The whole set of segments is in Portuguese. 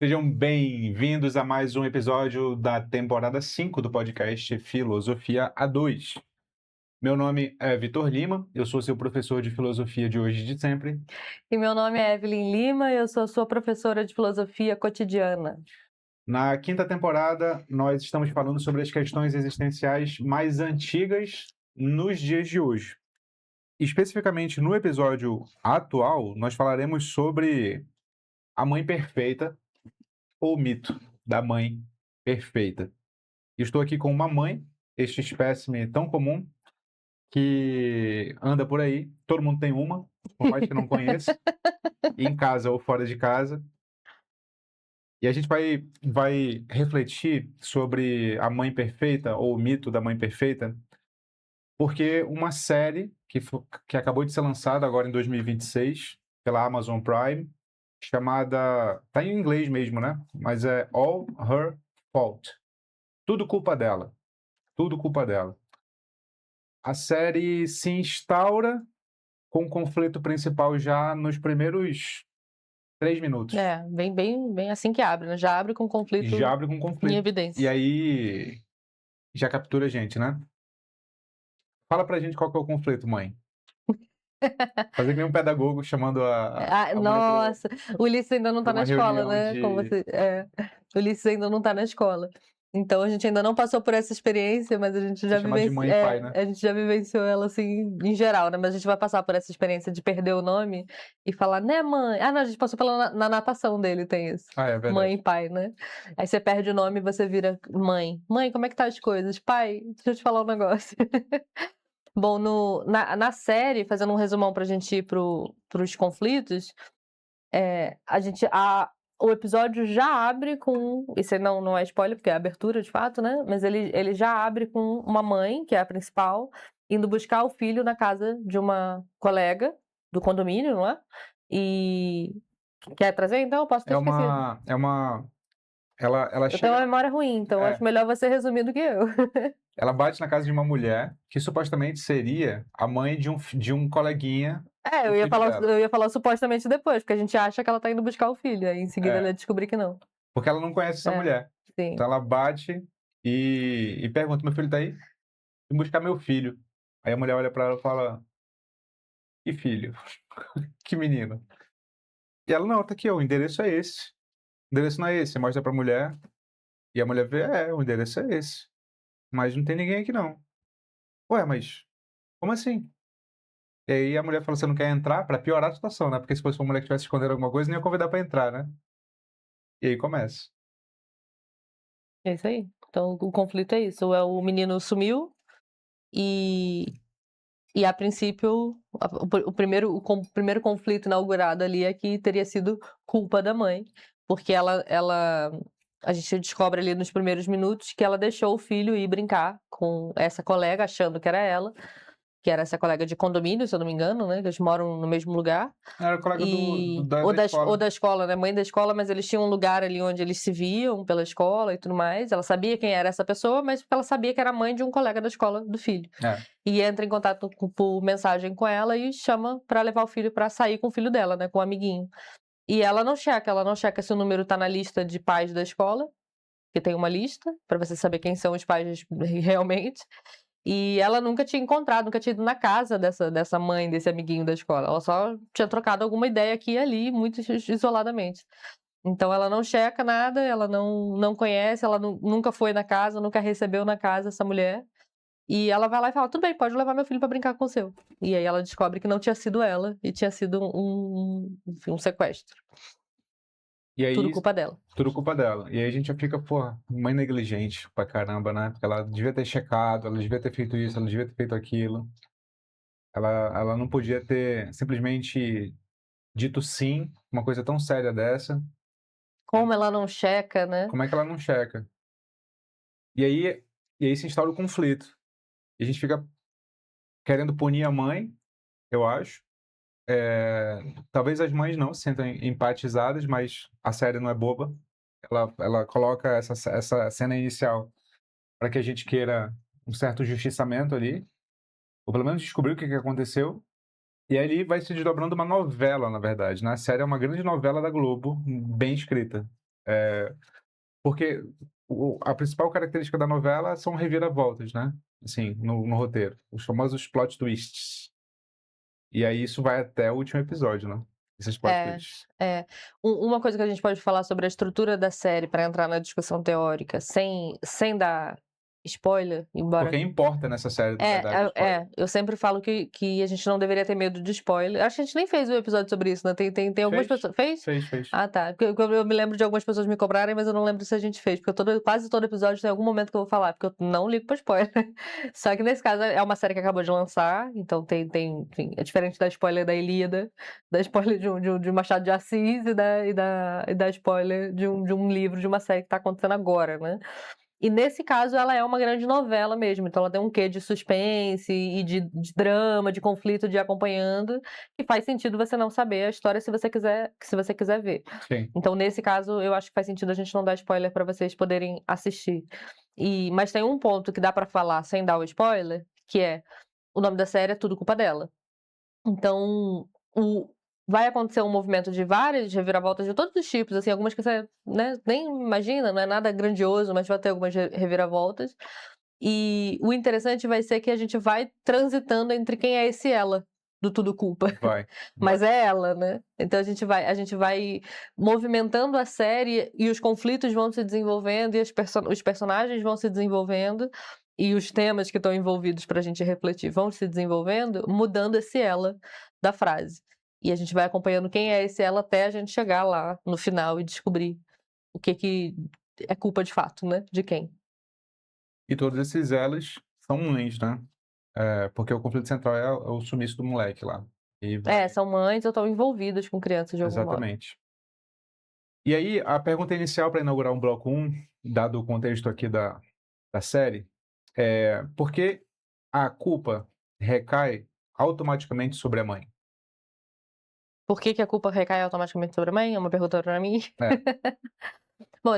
Sejam bem-vindos a mais um episódio da temporada 5 do podcast Filosofia A2. Meu nome é Vitor Lima, eu sou seu professor de filosofia de hoje e de sempre. E meu nome é Evelyn Lima, eu sou sua professora de filosofia cotidiana. Na quinta temporada, nós estamos falando sobre as questões existenciais mais antigas nos dias de hoje. Especificamente no episódio atual, nós falaremos sobre a mãe perfeita ou mito da mãe perfeita. Estou aqui com uma mãe, este espécime tão comum, que anda por aí, todo mundo tem uma, por mais que não conheça, em casa ou fora de casa. E a gente vai refletir sobre a mãe perfeita ou o mito da mãe perfeita, porque uma série que acabou de ser lançada agora em 2026 pela Amazon Prime, chamada, tá em inglês mesmo, né? Mas é All Her Fault. Tudo culpa dela. Tudo culpa dela. A série se instaura com o conflito principal já nos primeiros 3 minutos. É, bem assim que abre, né? Já abre com Já conflito abre com em conflito. E evidência. aí já captura a gente, né. Fala pra gente qual que é o conflito, mãe. Fazer que nem um pedagogo chamando Ah, a mãe nossa, o Ulisses ainda não pra tá na uma escola, reunião né? Como de você, o Ulisses ainda não tá na escola. Então a gente ainda não passou por essa experiência, mas ser chamado de mãe e pai, né. a gente já vivenciou ela assim em geral, né? Mas a gente vai passar por essa experiência de perder o nome e falar, né, mãe? Ah, não, a gente passou na natação dele, tem isso. Ah, é Mãe verdade. e pai, né? Aí você perde o nome e você vira mãe. Mãe, como é que tá as coisas? Pai, deixa eu te falar um negócio. Bom, na série, fazendo um resumão pra gente ir pros conflitos, a gente o episódio já abre com isso aí não é spoiler, porque é abertura de fato, né, mas ele já abre com uma mãe, que é a principal, indo buscar o filho na casa de uma colega do condomínio, não é, e quer trazer então? Eu posso ter esquecido. É uma ela Eu tenho chega uma memória ruim, então eu acho é, melhor você resumir do que eu. ela bate na casa de uma mulher que supostamente seria a mãe de um coleguinha É, do filho dela. eu ia falar supostamente depois, porque a gente acha que ela tá indo buscar o filho, aí em seguida ela É, ia descobrir que não. porque ela não conhece essa É, mulher. Então sim. ela bate e pergunta: "Meu filho tá aí?" "Vim buscar meu filho". Aí a mulher olha pra ela e fala: "Que filho? Que menino?" E ela: "Não, tá aqui ó, o endereço é esse. O endereço não é esse". Você mostra pra mulher, e a mulher vê: "É, o endereço é esse, mas não tem ninguém aqui não". "Ué, mas como assim?" E aí a mulher fala: "Você não quer entrar?" Pra piorar a situação, né, porque se fosse uma mulher que estivesse escondendo alguma coisa, não ia convidar pra entrar, né. E aí começa. É isso aí. Então o conflito é isso, o menino sumiu e a princípio o primeiro conflito inaugurado ali é que teria sido culpa da mãe, porque ela a gente descobre ali nos primeiros minutos que ela deixou o filho ir brincar com essa colega, achando que era ela, que era essa colega de condomínio, se eu não me engano, né, que eles moram no mesmo lugar. Era colega do E da da ou escola. da escola, né, mãe da escola, mas eles tinham um lugar ali onde eles se viam pela escola e tudo mais. Ela sabia quem era essa pessoa, mas porque ela sabia que era mãe de um colega da escola do filho. É. E entra em contato por mensagem com ela e chama pra levar o filho pra sair com o filho dela, né, com o amiguinho. E ela não checa se o número tá na lista de pais da escola, que tem uma lista pra você saber quem são os pais realmente. E ela nunca tinha encontrado, nunca tinha ido na casa dessa mãe, desse amiguinho da escola. Ela só tinha trocado alguma ideia aqui e ali, muito isoladamente. Então ela não checa nada, ela não conhece, ela nunca foi na casa, nunca recebeu na casa essa mulher. E ela vai lá e fala: "Tudo bem, pode levar meu filho pra brincar com o seu". E aí ela descobre que não tinha sido ela e tinha sido enfim, um sequestro. E Tudo aí, culpa dela. tudo culpa dela. E aí a gente já fica: "Porra, mãe negligente pra caramba, né, porque ela devia ter checado, ela devia ter feito isso, ela devia ter feito aquilo. Ela não podia ter simplesmente dito sim, uma coisa tão séria dessa. Como ela não checa, né. Como é que ela não checa?" E aí se instaura o conflito. E a gente fica querendo punir a mãe, eu acho. Talvez as mães não se sintam empatizadas, mas a série não é boba. Ela coloca essa cena inicial para que a gente queira um certo justiçamento ali, ou pelo menos descobrir o que aconteceu. E aí ali vai se desdobrando uma novela, na verdade, né. A série é uma grande novela da Globo, bem escrita. Porque a principal característica da novela são reviravoltas, né? Assim, no roteiro. Os famosos plot twists. E aí isso vai até o último episódio, né? Esses plot É, twists. uma coisa que a gente pode falar sobre a estrutura da série para entrar na discussão teórica, sem dar spoiler, embora Porque importa nessa série, na verdade, spoiler. eu sempre falo que a gente não deveria ter medo de spoiler. Acho que a gente nem fez um episódio sobre isso, né? Tem algumas Fez? pessoas. Fez? Fez. Ah, tá. Porque eu me lembro de algumas pessoas me cobrarem, mas eu não lembro se a gente fez. Porque quase todo episódio tem algum momento que eu vou falar, porque eu não ligo pra spoiler. Só que nesse caso é uma série que acabou de lançar, então enfim, é diferente da spoiler da Ilíada, da spoiler de Machado de Assis e da spoiler de um livro, de uma série que tá acontecendo agora, né? E nesse caso ela é uma grande novela mesmo, então ela tem um quê de suspense e de drama, de conflito, de ir acompanhando, que faz sentido você não saber a história se você quiser ver. Sim. Então nesse caso eu acho que faz sentido a gente não dar spoiler para vocês poderem assistir. Mas tem um ponto que dá para falar sem dar o spoiler, que é o nome da série é Tudo Culpa Dela. Então, vai acontecer um movimento de várias reviravoltas de todos os tipos, assim, algumas que você, né, nem imagina, não é nada grandioso, mas vai ter algumas reviravoltas. E o interessante vai ser que a gente vai transitando entre quem é esse ela do Tudo Culpa. Vai. Mas é ela, né? Então a gente vai movimentando a série e os conflitos vão se desenvolvendo e os personagens vão se desenvolvendo e os temas que estão envolvidos para a gente refletir vão se desenvolvendo, mudando esse ela da frase. E a gente vai acompanhando quem é esse ela até a gente chegar lá no final e descobrir o que é culpa de fato, né? De quem. E todos esses elas são mães, né? Porque o conflito central é o sumiço do moleque lá. E vai. São mães ou estão envolvidas com crianças de algum modo. Exatamente. E aí, a pergunta inicial para inaugurar um bloco 1, dado o contexto aqui da série, é por que a culpa recai automaticamente sobre a mãe? Por que a culpa recai automaticamente sobre a mãe? É uma pergunta para mim. É. Bom,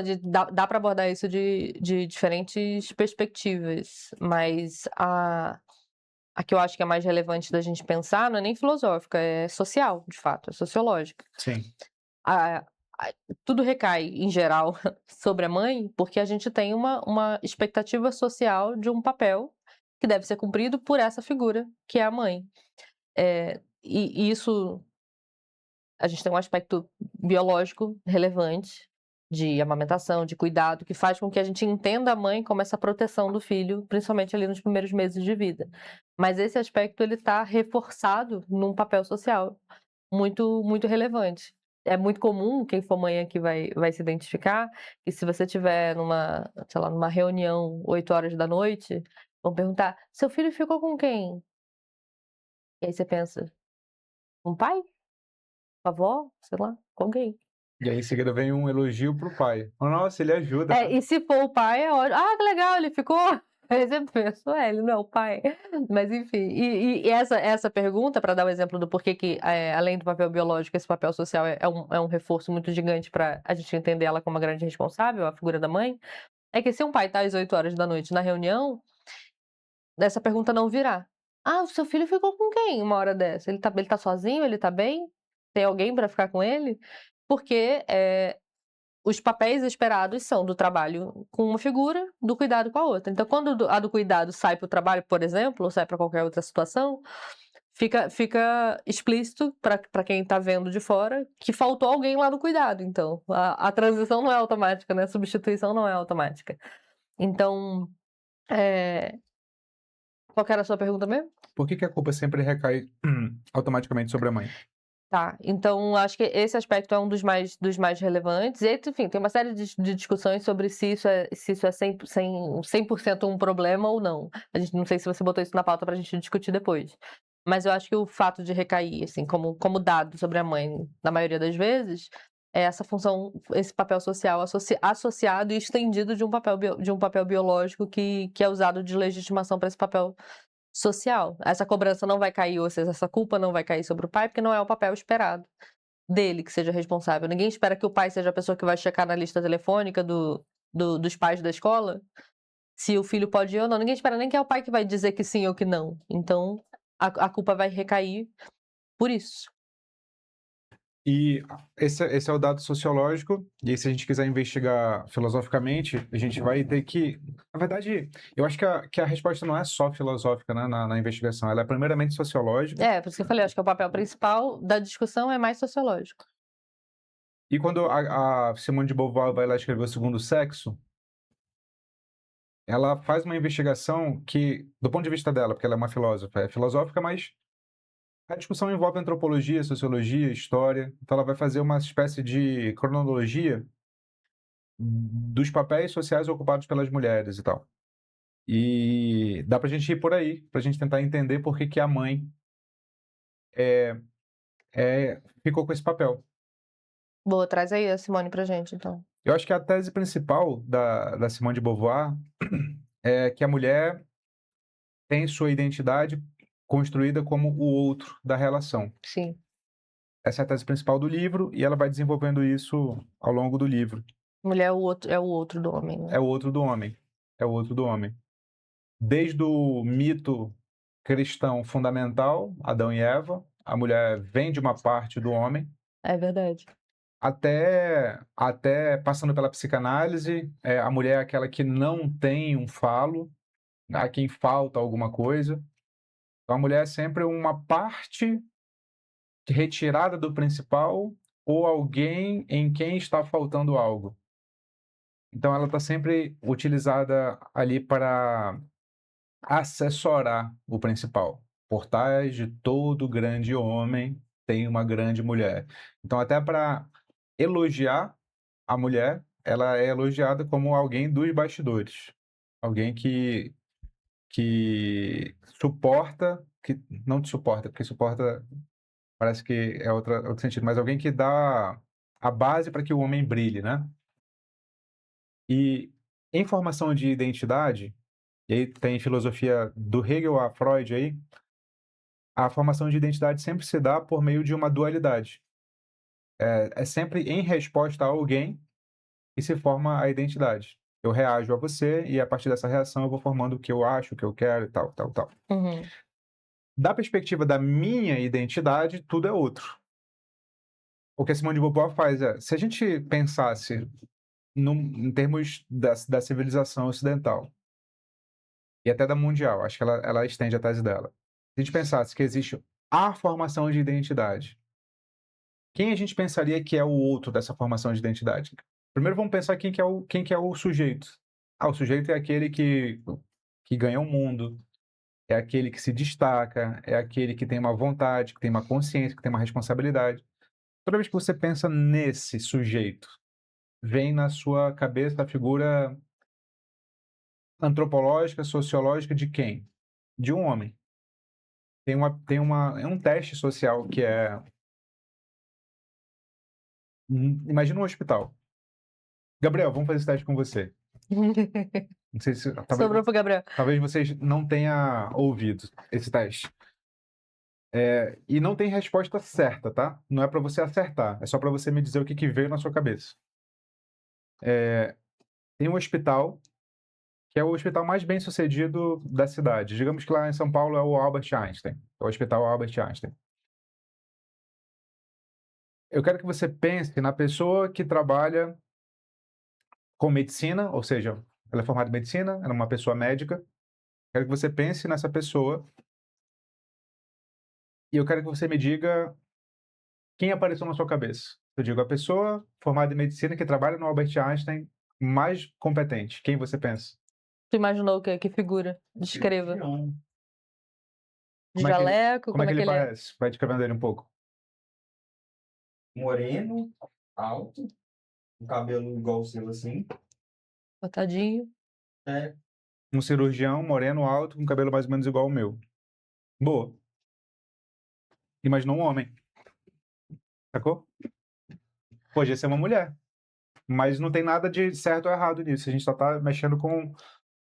dá para abordar isso de diferentes perspectivas, mas a que eu acho que é mais relevante da gente pensar não é nem filosófica, é social, de fato, é sociológica. Sim. A a Tudo recai, em geral, sobre a mãe, porque a gente tem uma expectativa social de um papel que deve ser cumprido por essa figura, que é a mãe. E isso a gente tem um aspecto biológico relevante de amamentação, de cuidado, que faz com que a gente entenda a mãe como essa proteção do filho, principalmente ali nos primeiros meses de vida. Mas esse aspecto ele está reforçado num papel social muito muito relevante. É muito comum, quem for mãe aqui vai se identificar, que se você tiver numa, sei lá, numa reunião 8 horas da noite, vão perguntar: "Seu filho ficou com quem?" E aí você pensa: "Com o pai? Com a avó? Sei lá, com alguém." E aí, em seguida, vem um elogio pro pai. Oh, nossa, ele ajuda. E se for o pai, é ótimo. "Ah, que legal, ele ficou." Aí você pensa: "Ué, ele não é o pai." Mas enfim, e essa pergunta, para dar o exemplo do porquê que, além do papel biológico, esse papel social é um reforço muito gigante para a gente entender ela como uma grande responsável, a figura da mãe, é que se um pai tá às 8 horas da noite na reunião, essa pergunta não virá: "Ah, o seu filho ficou com quem uma hora dessa? Ele tá sozinho? Ele tá bem? Tem alguém para ficar com ele?" Porque, os papéis esperados são do trabalho com uma figura, do cuidado com a outra. Então, quando a do cuidado sai para o trabalho, por exemplo, ou sai para qualquer outra situação, fica explícito para quem está vendo de fora que faltou alguém lá no cuidado. Então, a transição não é automática, né? A substituição não é automática. Então, eh, qual que era a sua pergunta mesmo? Por que a culpa sempre recai automaticamente sobre a mãe? Tá, então acho que esse aspecto é um dos mais relevantes. E aí, enfim, tem uma série de discussões sobre se isso é 100% um problema ou não. A gente não sei se você botou isso na pauta pra gente discutir depois. Mas eu acho que o fato de recair, assim, como dado sobre a mãe, na maioria das vezes, é essa função, esse papel social associado e estendido de um papel biológico que é usado de legitimação para esse papel social. Essa cobrança não vai cair, ou seja, essa culpa não vai cair sobre o pai, porque não é o papel esperado dele que seja responsável. Ninguém espera que o pai seja a pessoa que vai checar na lista telefônica dos pais da escola, se o filho pode ir ou não. Ninguém espera nem que é o pai que vai dizer que sim ou que não. Então, a culpa vai recair por isso. E esse é o dado sociológico, e aí se a gente quiser investigar filosoficamente, a gente vai ter que... Na verdade, eu acho que a resposta não é só filosófica, né, na investigação, ela é primeiramente sociológica. Por isso que eu falei, acho que o papel principal da discussão é mais sociológico. E quando a Simone de Beauvoir vai lá escrever O Segundo Sexo, ela faz uma investigação que, do ponto de vista dela, porque ela é uma filósofa, é filosófica, mas a discussão envolve antropologia, sociologia, história. Então ela vai fazer uma espécie de cronologia dos papéis sociais ocupados pelas mulheres e tal. E dá pra gente ir por aí, pra gente tentar entender por que a mãe ficou com esse papel. Boa, traz aí a Simone pra gente, então. Eu acho que a tese principal da Simone de Beauvoir é que a mulher tem sua identidade construída como o outro da relação. Sim. Essa é a tese principal do livro e ela vai desenvolvendo isso ao longo do livro. Mulher é o outro do homem, né? É o outro do homem. É o outro do homem. Desde o mito cristão fundamental, Adão e Eva, a mulher vem de uma parte do homem, É verdade. até passando pela psicanálise, a mulher é aquela que não tem um falo, a quem falta alguma coisa. Então a mulher é sempre uma parte retirada do principal ou alguém em quem está faltando algo. Então ela está sempre utilizada ali para assessorar o principal. Por trás de todo grande homem tem uma grande mulher. Então até para elogiar a mulher, ela é elogiada como alguém dos bastidores. Alguém que suporta, que não te suporta, porque suporta parece que é outro sentido, mas alguém que dá a base para que o homem brilhe, né? E em formação de identidade, e aí tem filosofia do Hegel a Freud aí, a formação de identidade sempre se dá por meio de uma dualidade. É sempre em resposta a alguém que se forma a identidade. Eu reajo a você e a partir dessa reação eu vou formando o que eu acho, o que eu quero e tal, tal, tal. Uhum. Da perspectiva da minha identidade, tudo é outro. O que a Simone de Beauvoir faz é, se a gente pensasse em termos da civilização ocidental e até da mundial, acho que ela estende a tese dela. Se a gente pensasse que existe a formação de identidade, quem a gente pensaria que é o outro dessa formação de identidade? Primeiro vamos pensar quem que é o sujeito. O sujeito é aquele que ganha o mundo, é aquele que se destaca, é aquele que tem uma vontade, que tem uma consciência, que tem uma responsabilidade. Toda vez que você pensa nesse sujeito, vem na sua cabeça a figura antropológica, sociológica de quem? De um homem. É um teste social que é... Imagina um hospital. Gabriel, vamos fazer esse teste com você. Não sei se... Sobrou pro Gabriel. Talvez vocês não tenham ouvido esse teste. E não tem resposta certa, tá? Não é para você acertar. É só para você me dizer o que veio na sua cabeça. Tem um hospital que é o hospital mais bem sucedido da cidade. Digamos que lá em São Paulo é o Albert Einstein. É o Hospital Albert Einstein. Eu quero que você pense na pessoa que trabalha com medicina, ou seja, ela é formada em medicina, ela é uma pessoa médica. Quero que você pense nessa pessoa e eu quero que você me diga quem apareceu na sua cabeça. Eu digo a pessoa formada em medicina que trabalha no Albert Einstein mais competente. Quem você pensa? Tu imaginou o quê? Que figura? Descreva. Como De é que ele, jaleco? como é que ele é? parece? Vai descrevendo ele um pouco. Moreno, alto, com cabelo igual o seu, assim. Botadinho. É, Um cirurgião moreno, alto, com cabelo mais ou menos igual ao meu. Boa. Imaginou um homem. Sacou? Podia ser uma mulher. Mas não tem nada de certo ou errado nisso. A gente só tá mexendo com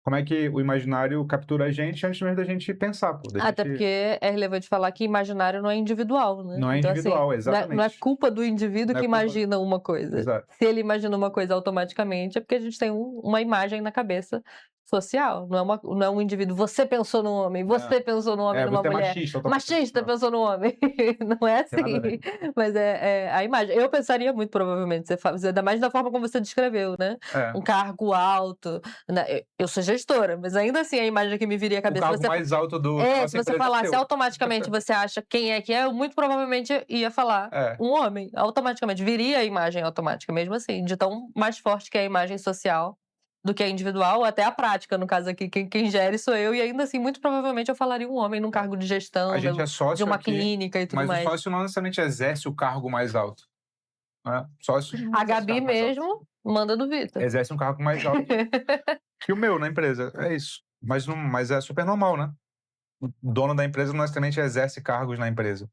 como é que o imaginário captura a gente antes mesmo da gente pensar, pô. Até porque é relevante falar que imaginário não é individual, né? Não é Então, individual, assim, exatamente. não é culpa do indivíduo Não é que culpa- imagina uma coisa. Exato. Se ele imagina uma coisa automaticamente, é porque a gente tem uma imagem na cabeça social, não é um indivíduo. Você pensou no homem, você pensou no homem, numa você é mulher. machista. automaticamente. Machista pensou no homem. Não é Tem nada a assim. Mas é a imagem. Eu pensaria muito, provavelmente, ainda mais da forma como você descreveu, né? É. Um cargo alto. Né? Eu sou gestora, mas ainda assim a imagem que me viria à O cabeça. cargo mais alto da Se nossa você empresa é falasse seu. automaticamente, você acha quem é que é, eu muito provavelmente ia falar É. um homem. Automaticamente. Viria a imagem automática, mesmo assim, de tão mais forte que é a imagem social do que a individual, ou até a prática, no caso aqui, quem gere sou eu, e ainda assim, muito provavelmente eu falaria um homem num cargo de A gestão, gente é de sócio uma aqui, clínica e tudo mas o mais. sócio não necessariamente exerce o cargo mais alto. Né? Sócio não A exerce o Gabi cargo mais alto. mesmo manda no Vitor. Exerce um cargo mais alto que o meu na empresa. É isso. Mas é super normal, né? O dono da empresa não necessariamente exerce cargos na empresa.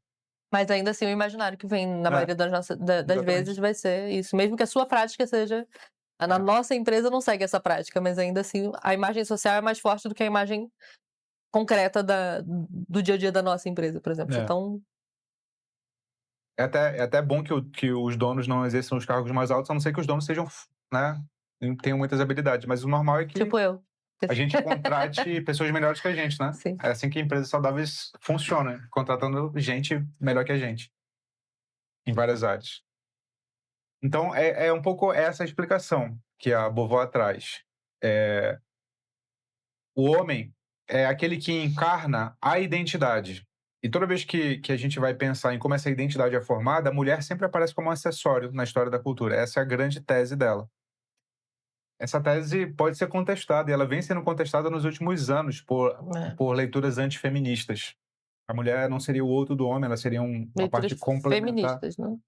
Mas ainda assim, o imaginário que vem na maioria das exatamente. vezes vai ser isso. Mesmo que a sua prática seja. Na nossa empresa não segue essa prática, mas ainda assim a imagem social é mais forte do que a imagem concreta do dia a dia da nossa empresa, por exemplo. É. Então, É até bom que os donos não exerçam os cargos mais altos, a não ser que os donos sejam, né, tenham muitas habilidades. Mas o normal é que tipo eu. a gente contrate pessoas melhores que a gente, né? Sim. É assim que empresas saudáveis funcionam, contratando gente melhor que a gente, em várias áreas. Então, é um pouco essa a explicação que a Beauvoir traz. O homem é aquele que encarna a identidade. E toda vez que a gente vai pensar em como essa identidade é formada, a mulher sempre aparece como um acessório na história da cultura. Essa é a grande tese dela. Essa tese pode ser contestada, e ela vem sendo contestada nos últimos anos por leituras antifeministas. A mulher não seria o outro do homem, ela seria uma Leituras parte complementar. feministas, não?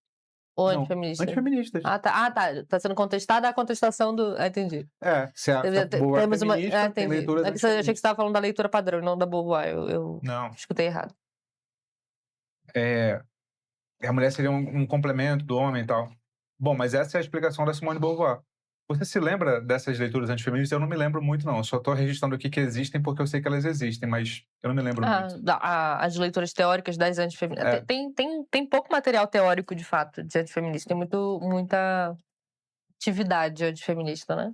Ou Não, antifeministas? antifeministas. Ah, tá. Tá sendo contestada a contestação do. entendi. Se a Beauvoir é Temos uma. feminista, tem Entendi. leituras É que eu achei que você antifeministas. estava falando da leitura padrão, não da Beauvoir. Eu Não. escutei errado. A mulher seria um complemento do homem e tal. Bom, mas essa é a explicação da Simone de Beauvoir. Você se lembra dessas leituras antifeministas? Eu não me lembro muito, não. Eu só estou registrando aqui que existem porque eu sei que elas existem, mas eu não me lembro muito. As leituras teóricas das antifeministas. Tem pouco material teórico, de fato, de antifeminista. Tem muita atividade antifeminista, né?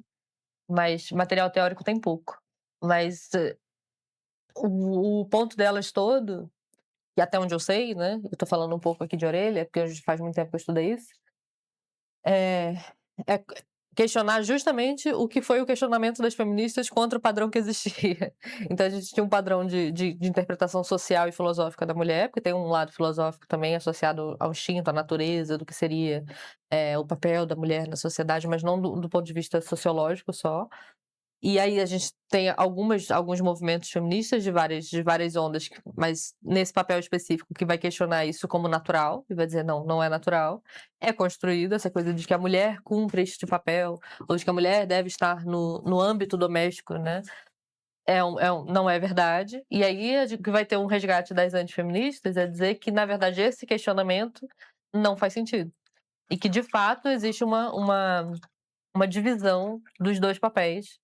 Mas material teórico tem pouco. Mas o ponto delas todo, e até onde eu sei, né? Eu tô falando um pouco aqui de orelha, porque faz muito tempo que eu estudei isso. É questionar justamente o que foi o questionamento das feministas contra o padrão que existia. Então a gente tinha um padrão de interpretação social e filosófica da mulher, porque tem um lado filosófico também associado ao instinto, à natureza, do que seria o papel da mulher na sociedade, mas não do ponto de vista sociológico só. E aí a gente tem alguns movimentos feministas de várias ondas, mas nesse papel específico que vai questionar isso como natural, e vai dizer não é natural. É construída essa coisa de que a mulher cumpre este papel, ou de que a mulher deve estar no âmbito doméstico, né? Não é verdade. E aí a gente vai ter um resgate das antifeministas, é dizer que, na verdade, esse questionamento não faz sentido. E que, de fato, existe uma divisão dos dois papéis,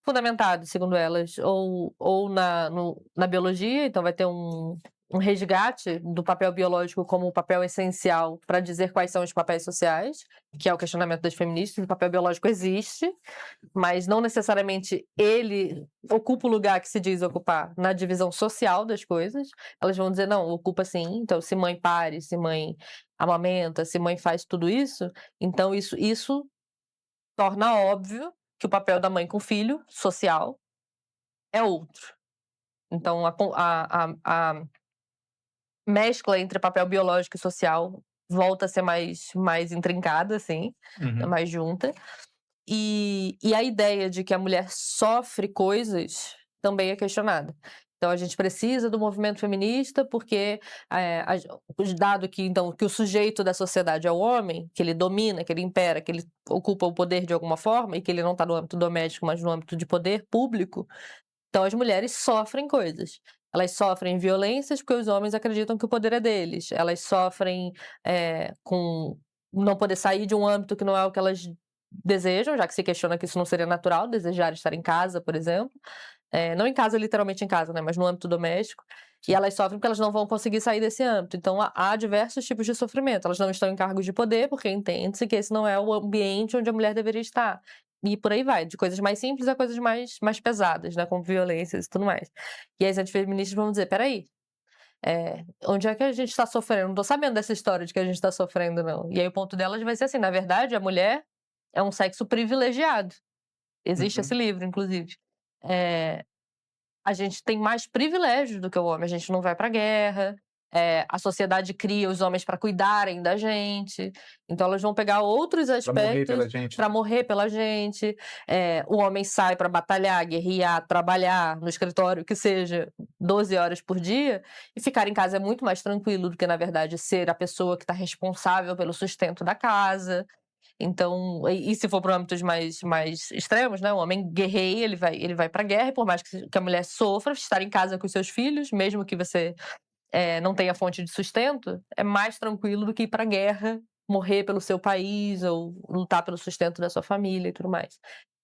fundamentado, segundo elas, ou na biologia, então vai ter um resgate do papel biológico como o papel essencial para dizer quais são os papéis sociais, que é o questionamento das feministas. O papel biológico existe, mas não necessariamente ele ocupa o lugar que se diz ocupar na divisão social das coisas. Elas vão dizer, não, ocupa sim. Então, se mãe pare, se mãe amamenta, se mãe faz tudo isso, então isso torna óbvio que o papel da mãe com o filho, social, é outro. Então, a mescla entre papel biológico e social volta a ser mais intrincada, assim, mais junta. E a ideia de que a mulher sofre coisas também é questionada. Então, a gente precisa do movimento feminista porque, dado que o sujeito da sociedade é o homem, que ele domina, que ele impera, que ele ocupa o poder de alguma forma, e que ele não está no âmbito doméstico, mas no âmbito de poder público, então as mulheres sofrem coisas. Elas sofrem violências porque os homens acreditam que o poder é deles. Elas sofrem com não poder sair de um âmbito que não é o que elas desejam, já que se questiona que isso não seria natural, desejar estar em casa, por exemplo. Não em casa, literalmente em casa, né? Mas no âmbito doméstico. E elas sofrem porque elas não vão conseguir sair desse âmbito. Então, há diversos tipos de sofrimento. Elas não estão em cargos de poder porque entende-se que esse não é o ambiente onde a mulher deveria estar. E por aí vai, de coisas mais simples a coisas mais pesadas, né, como violências e tudo mais. E as antifeministas vão dizer: "Espera aí, onde é que a gente está sofrendo? Não tô sabendo dessa história de que a gente está sofrendo não". E aí o ponto delas vai ser assim: na verdade, a mulher é um sexo privilegiado. Existe esse Uhum. livro, inclusive. Eh, a gente tem mais privilégios do que o homem, a gente não vai pra guerra, a sociedade cria os homens para cuidarem da gente, então elas vão pegar outros Pra morrer aspectos pela gente. para morrer pela gente. O homem sai para batalhar, guerrear, trabalhar no escritório, que seja 12 horas por dia, e ficar em casa é muito mais tranquilo do que, na verdade, ser a pessoa que está responsável pelo sustento da casa. Então, e se for para âmbitos mais extremos, né, o homem guerreia, ele vai pra guerra e por mais que a mulher sofra, estar em casa com os seus filhos, mesmo que você, não tenha fonte de sustento, é mais tranquilo do que ir pra guerra, morrer pelo seu país ou lutar pelo sustento da sua família e tudo mais.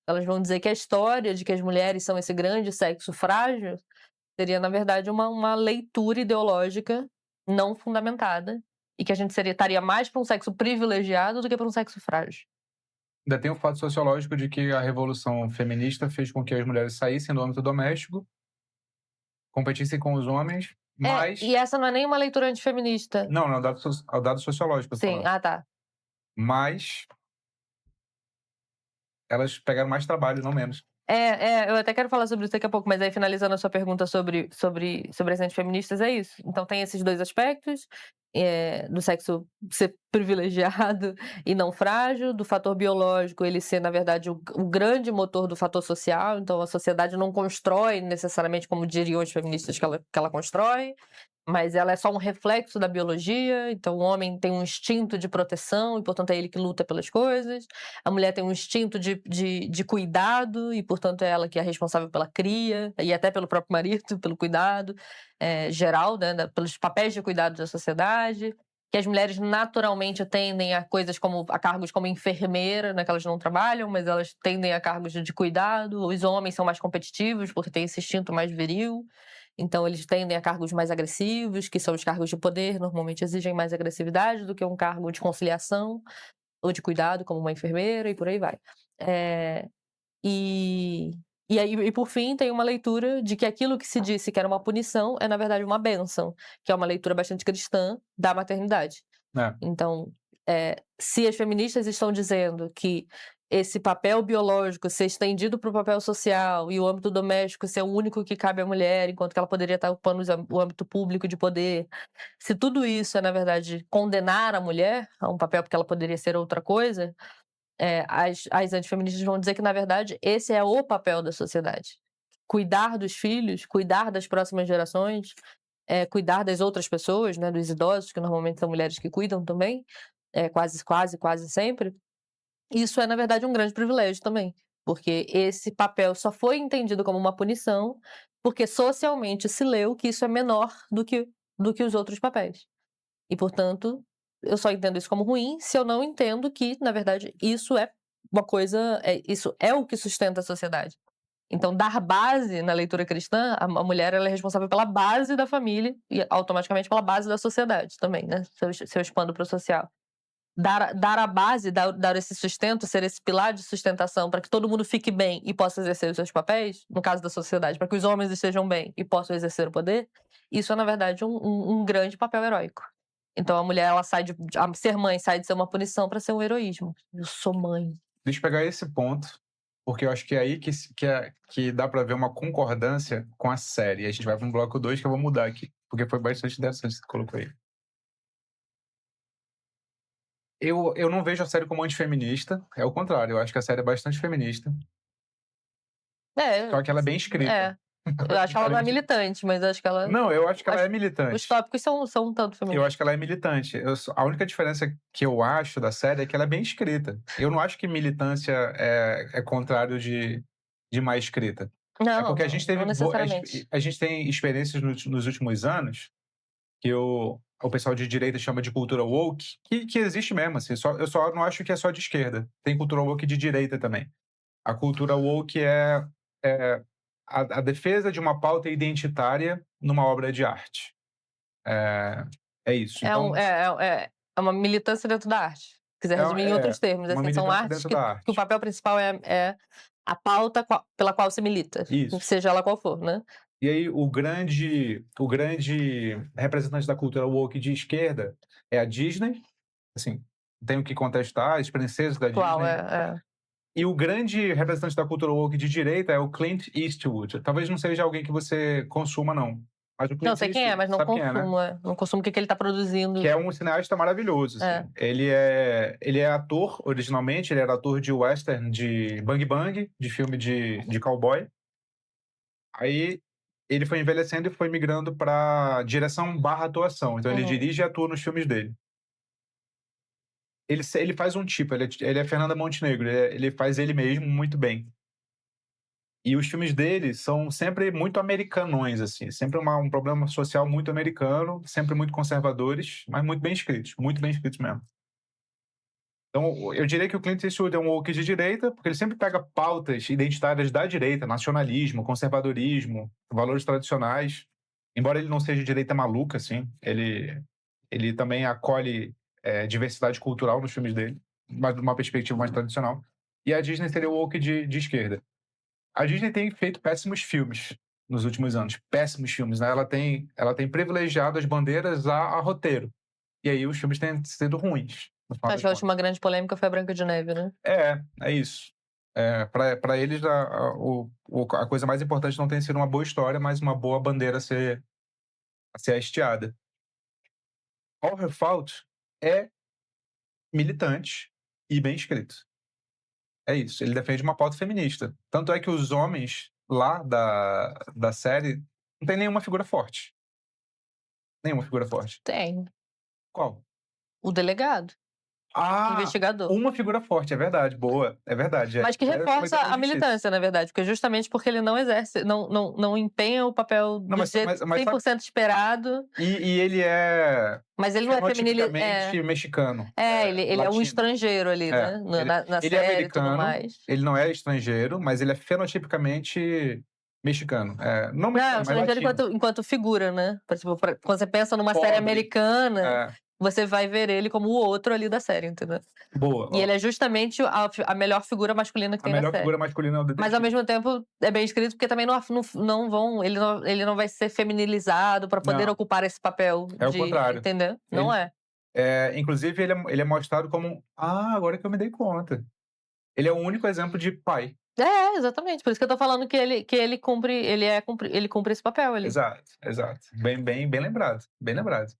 Elas vão dizer que a história de que as mulheres são esse grande sexo frágil, seria na verdade uma leitura ideológica não fundamentada, e que a gente estaria mais para um sexo privilegiado do que para um sexo frágil. Ainda tem o fato sociológico de que a revolução feminista fez com que as mulheres saíssem do âmbito doméstico, competissem com os homens, mas... E essa não é nem uma leitura antifeminista. Não, é o dado sociológico que eu tô Sim, falando. tá. Mas elas pegaram mais trabalho, não menos. Eu até quero falar sobre isso daqui a pouco, mas aí finalizando a sua pergunta sobre as antifeministas, é isso. Então tem esses 2 aspectos, do sexo ser privilegiado e não frágil, do fator biológico ele ser, na verdade, o grande motor do fator social, então a sociedade não constrói necessariamente como diriam as feministas que ela constrói, mas ela é só um reflexo da biologia, então o homem tem um instinto de proteção e, portanto, é ele que luta pelas coisas. A mulher tem um instinto de cuidado e, portanto, é ela que é responsável pela cria e até pelo próprio marido, pelo cuidado, geral, né, pelos papéis de cuidado da sociedade. Que as mulheres naturalmente tendem a cargos como enfermeira, né, que elas não trabalham, mas elas tendem a cargos de cuidado. Os homens são mais competitivos porque têm esse instinto mais viril. Então eles tendem a cargos mais agressivos, que são os cargos de poder, normalmente exigem mais agressividade do que um cargo de conciliação ou de cuidado, como uma enfermeira, e por aí vai. Eh, e aí, por fim, tem uma leitura de que aquilo que se disse que era uma punição é, na verdade, uma bênção, que é uma leitura bastante cristã da maternidade. É. Então, se as feministas estão dizendo que esse papel biológico ser estendido para o papel social e o âmbito doméstico ser o único que cabe à mulher, enquanto que ela poderia estar ocupando o âmbito público de poder, se tudo isso é, na verdade, condenar a mulher a um papel porque ela poderia ser outra coisa, as antifeministas vão dizer que, na verdade, esse é o papel da sociedade. Cuidar dos filhos, cuidar das próximas gerações, cuidar das outras pessoas, né, dos idosos, que normalmente são mulheres que cuidam também, quase sempre. Isso é, na verdade, um grande privilégio também, porque esse papel só foi entendido como uma punição, porque socialmente se leu que isso é menor do que os outros papéis. E, portanto, eu só entendo isso como ruim se eu não entendo que, na verdade, isso é uma coisa, isso é o que sustenta a sociedade. Então, dar base na leitura cristã, a mulher ela é responsável pela base da família e automaticamente pela base da sociedade também, né? Se eu expando para o social. Dar a base, dar esse sustento, ser esse pilar de sustentação para que todo mundo fique bem e possa exercer os seus papéis, no caso da sociedade, para que os homens estejam bem e possam exercer o poder, isso é, na verdade, um grande papel heróico. Então a mulher, ela a ser mãe sai de ser uma punição para ser um heroísmo. Eu sou mãe. Deixa eu pegar esse ponto, porque eu acho que é aí que dá pra ver uma concordância com a série. A gente vai para um bloco 2 que eu vou mudar aqui, porque foi bastante interessante que você colocou aí. Eu não vejo a série como antifeminista, é o contrário, eu acho que a série é bastante feminista, É, só que ela é bem escrita. é. Eu acho que ela não é Diferente- militante, mas acho que ela. Não, eu acho que ela é Os militante. tópicos são um tanto Eu feministas. acho que ela é militante. A única diferença que eu acho da série é que ela é bem escrita. Eu não acho que militância é contrário de má escrita. É Não, porque a gente teve não necessariamente. a gente tem experiências nos últimos anos que o pessoal de direita chama de cultura woke, que existe mesmo, assim, eu só não acho que é só de esquerda. Tem cultura woke de direita também. A cultura woke é a defesa de uma pauta identitária numa obra de arte. É isso. É, Então, é uma militância dentro da arte. quiser resumir em outros termos, uma assim, são militância artes dentro que da o arte. papel principal é a pauta pela qual se milita, Isso. seja ela qual for, né? E aí o grande representante da cultura woke de esquerda é a Disney, assim, tenho que contestar, as princesas da Qual Disney. é? E o grande representante da cultura woke de direita é o Clint Eastwood. Talvez não seja alguém que você consuma, não. Mas o Não, Clint sei quem é, Eastwood, mas não sabe quem é, né? consumo, Não consumo o que ele tá produzindo. Que é um cineasta maravilhoso, assim. É. Ele é ator, originalmente, ele era ator de western, de Bang Bang, de filme de cowboy. Aí ele foi envelhecendo e foi migrando para direção barra atuação. Então ele Uhum. dirige e atua nos filmes dele. Ele faz um tipo, ele é Fernanda Montenegro, ele faz ele mesmo muito bem. E os filmes dele são sempre muito americanões, assim, sempre um problema social muito americano, sempre muito conservadores, mas muito bem escritos mesmo. Então, eu diria que o Clint Eastwood é um woke de direita, porque ele sempre pega pautas identitárias da direita, nacionalismo, conservadorismo, valores tradicionais. Embora ele não seja de direita maluca, assim, ele também acolhe diversidade cultural nos filmes dele, mas de uma perspectiva mais tradicional. E a Disney seria o woke de esquerda. A Disney tem feito péssimos filmes nos últimos anos, péssimos filmes, né? Ela tem privilegiado as bandeiras a roteiro. E aí os filmes têm sido ruins, no final Acho das que a contas. última grande polêmica foi a Branca de Neve, né? É isso. Para eles, a coisa mais importante não tem sido uma boa história, mas uma boa bandeira a ser hasteada. All Her Fault é militante e bem escrito. É isso. Ele defende uma pauta feminista. Tanto é que os homens lá da série não tem nenhuma figura forte. Nenhuma figura forte. Tem. Qual? O delegado. Investigador. Uma figura forte, é verdade. Boa, é verdade. Mas que reforça a completamente isso. militância, na verdade, porque justamente porque ele não exerce, não empenha o papel Não, do mas- jeito mas sabe- 100% esperado, E ele é mas ele não é feminilizado. fenotipicamente mexicano. Ele é um latino. estrangeiro ali, É, né? ele- Na ele é série e tudo americano, mais. ele não é estrangeiro, mas ele é fenotipicamente mexicano. Não Não, mexicano, mas estrangeiro latino. enquanto figura, né? Quando você pensa numa série Pobre. americana, É, você vai ver ele como o outro ali da série, entendeu? boa. E ele é justamente a melhor figura masculina que A tem na melhor série. figura masculina é o Mas ao detetive. mesmo tempo é bem escrito porque também não vão, ele não vai ser feminilizado para poder Não. ocupar esse papel É o de, contrário. entendeu? Não é. Inclusive, ele é mostrado como... agora que eu me dei conta. Ele é o único exemplo de pai. Exatamente. Por isso que eu tô falando que ele cumpre esse papel ali. Exato. Bem lembrado. Bem lembrado.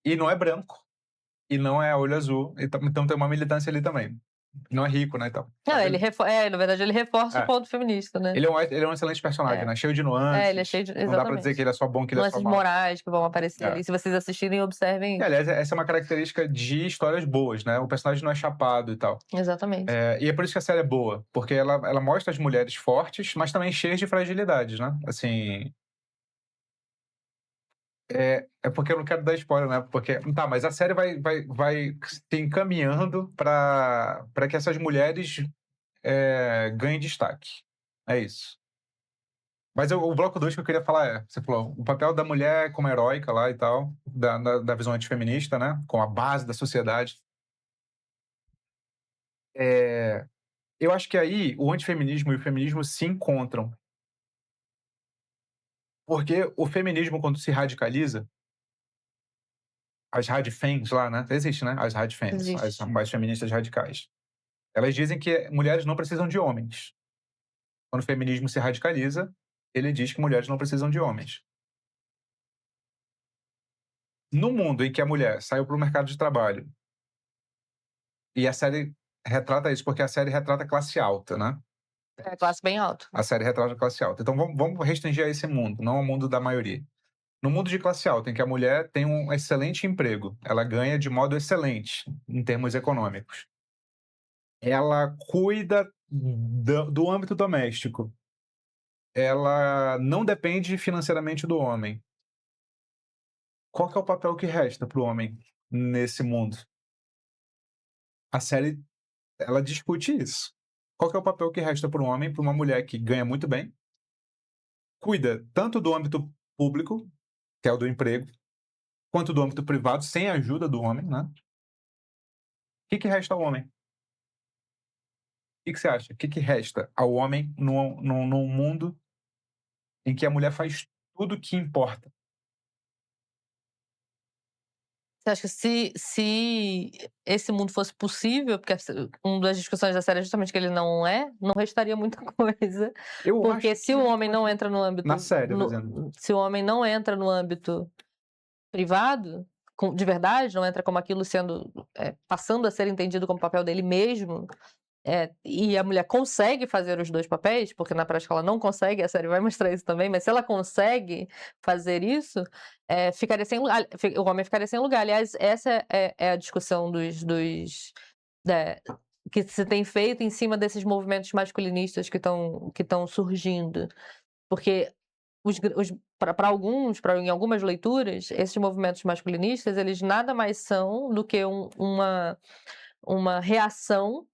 E não é branco. E não é olho azul. Então tem uma militância ali também. Não é rico, né? Então, Não, na verdade ele reforça É. o ponto feminista, né? ele é um excelente personagem, É. né? Cheio de nuances. Ele é cheio de. Não dá pra dizer que ele é só bom, que ele é só Nuances mal. morais que vão aparecer É. ali. Se vocês assistirem, observem. E, aliás, essa é uma característica de histórias boas, né? O personagem não é chapado e tal. Exatamente. E é por isso que a série é boa, porque ela mostra as mulheres fortes, mas também cheias de fragilidades, né? Assim. É porque eu não quero dar spoiler, né? Porque. Tá, mas a série vai se encaminhando para que essas mulheres ganhem destaque. É isso. Mas o bloco 2 que eu queria falar você falou, o papel da mulher como heróica lá e tal, da visão antifeminista, né? Com a base da sociedade. Eu acho que aí o antifeminismo e o feminismo se encontram. Porque o feminismo, quando se radicaliza, as radfems lá, né? Existe, né? As radfems, Existe. as feministas radicais. Elas dizem que mulheres não precisam de homens. Quando o feminismo se radicaliza, ele diz que mulheres não precisam de homens. No mundo em que a mulher saiu para o mercado de trabalho, e a série retrata isso, porque a série retrata classe alta, né? É classe bem alta. A série retrata classe alta. Então vamos restringir a esse mundo, não ao mundo da maioria. No mundo de classe alta, em que a mulher tem um excelente emprego, ela ganha de modo excelente em termos econômicos. Ela cuida do âmbito doméstico. Ela não depende financeiramente do homem. Qual que é o papel que resta para o homem nesse mundo? A série, ela discute isso. Qual que é o papel que resta para um homem, para uma mulher que ganha muito bem, cuida tanto do âmbito público, que é o do emprego, quanto do âmbito privado, sem a ajuda do homem, né? que resta ao homem? O que você acha? O que resta ao homem num mundo em que a mulher faz tudo que importa? Você acha que se esse mundo fosse possível, porque uma das discussões da série é justamente que ele não restaria muita coisa, Eu porque acho se que o homem não entra no âmbito na série, eu tô dizendo. se o homem não entra no âmbito privado, de verdade, não entra como aquilo sendo, passando a ser entendido como papel dele mesmo, e a mulher consegue fazer os 2 papéis, porque na prática ela não consegue, a série vai mostrar isso também, mas se ela consegue fazer isso, ficaria sem lugar, o homem ficaria sem lugar. Aliás, essa é a discussão que se tem feito em cima desses movimentos masculinistas que estão surgindo. Porque para alguns, em algumas leituras, esses movimentos masculinistas, eles nada mais são do que uma reação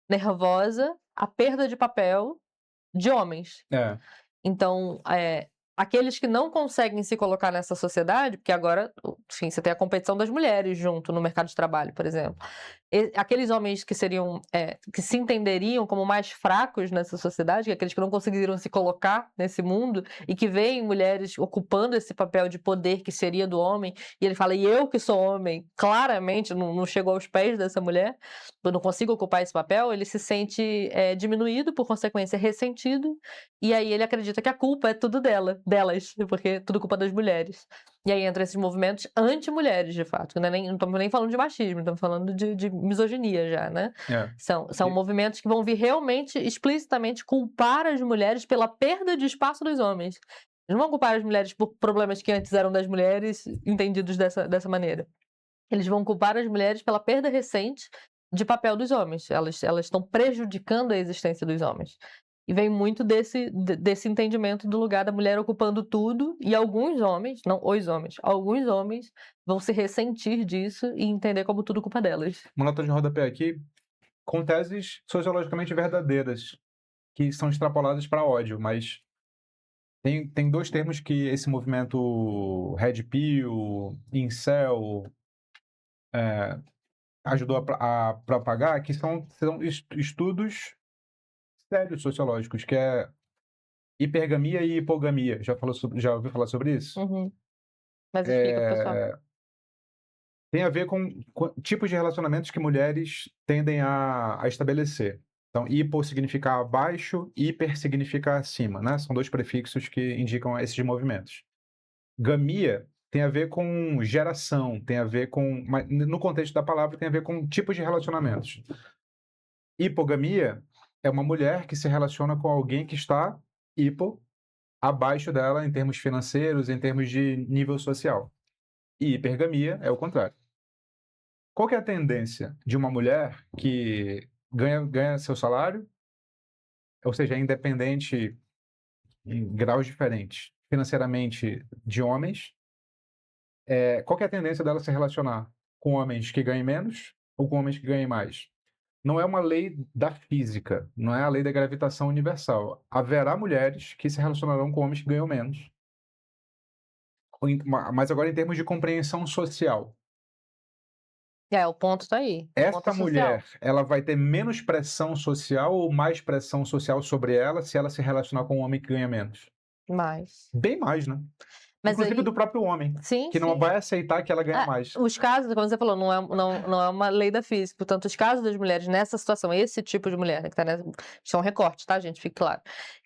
nervosa à perda de papel de homens. É. Então, aqueles que não conseguem se colocar nessa sociedade, porque agora, enfim, você tem a competição das mulheres junto no mercado de trabalho, por exemplo. Aqueles homens que seriam, que se entenderiam como mais fracos nessa sociedade, aqueles que não conseguiram se colocar nesse mundo e que veem mulheres ocupando esse papel de poder que seria do homem, e ele fala, e eu que sou homem, claramente não chego aos pés dessa mulher, eu não consigo ocupar esse papel, ele se sente diminuído, por consequência ressentido, e aí ele acredita que a culpa é tudo delas, porque é tudo culpa das mulheres. E aí entra esses movimentos anti-mulheres, de fato. Não estamos nem falando de machismo, estamos falando de misoginia já, né? São movimentos que vão vir realmente, explicitamente, culpar as mulheres pela perda de espaço dos homens. Eles não vão culpar as mulheres por problemas que antes eram das mulheres, entendidos dessa maneira. Eles vão culpar as mulheres pela perda recente de papel dos homens. Elas estão prejudicando a existência dos homens. E vem muito desse entendimento do lugar da mulher ocupando tudo, e alguns homens, não os homens, alguns homens vão se ressentir disso e entender como tudo culpa delas. Uma nota de rodapé aqui, com teses sociologicamente verdadeiras, que são extrapoladas para ódio, mas tem 2 termos que esse movimento Red Pill, Incel, ajudou a propagar, que são estudos sérios sociológicos, que é hipergamia e hipogamia. Já ouviu falar sobre isso? Uhum. Mas explica pro pessoal. Tem a ver com tipos de relacionamentos que mulheres tendem a estabelecer. Então, hipo significa abaixo, hiper significa acima, né? São 2 prefixos que indicam esses movimentos. Gamia tem a ver com geração, tem a ver com... No contexto da palavra, tem a ver com tipos de relacionamentos. Hipogamia é uma mulher que se relaciona com alguém que está abaixo dela em termos financeiros, em termos de nível social. E hipergamia é o contrário. Qual que é a tendência de uma mulher que ganha seu salário, ou seja, é independente em graus diferentes, financeiramente, de homens? Qual que é a tendência dela se relacionar com homens que ganhem menos ou com homens que ganhem mais? Não é uma lei da física, não é a lei da gravitação universal. Haverá mulheres que se relacionarão com homens que ganham menos. Mas agora em termos de compreensão social. O ponto tá aí. Essa mulher, ela vai ter menos pressão social ou mais pressão social sobre ela se ela se relacionar com um homem que ganha menos? Mais. Bem mais, né? Mas inclusive aí... do próprio homem, Sim, que não sim. vai aceitar que ela ganha mais. Os casos, como você falou, não é uma lei da física. Portanto, os casos das mulheres nessa situação, esse tipo de mulher, né, que tá nessa... Isso é um recorte, tá, gente? Fique claro.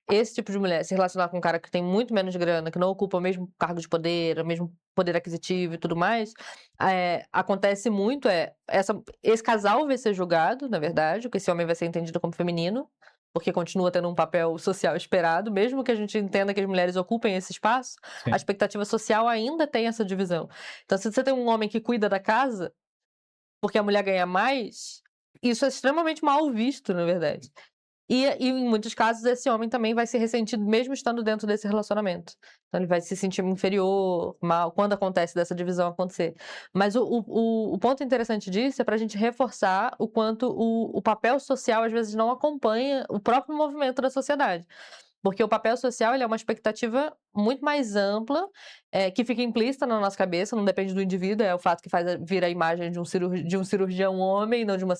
Esse tipo de mulher se relacionar com um cara que tem muito menos grana, que não ocupa o mesmo cargo de poder, o mesmo poder aquisitivo e tudo mais, acontece muito, esse casal vai ser julgado, na verdade, porque esse homem vai ser entendido como feminino, porque continua tendo um papel social esperado, mesmo que a gente entenda que as mulheres ocupem esse espaço, Sim. a expectativa social ainda tem essa divisão. Então, se você tem um homem que cuida da casa, porque a mulher ganha mais, isso é extremamente mal visto, na verdade. E em muitos casos, esse homem também vai ser ressentido, mesmo estando dentro desse relacionamento. Então, ele vai se sentir inferior, mal, quando acontece dessa divisão acontecer. Mas o ponto interessante disso é para a gente reforçar o quanto o papel social, às vezes, não acompanha o próprio movimento da sociedade. Porque o papel social ele é uma expectativa muito mais ampla, que fica implícita na nossa cabeça, não depende do indivíduo, é o fato que vira a imagem de um cirurgião homem, não de uma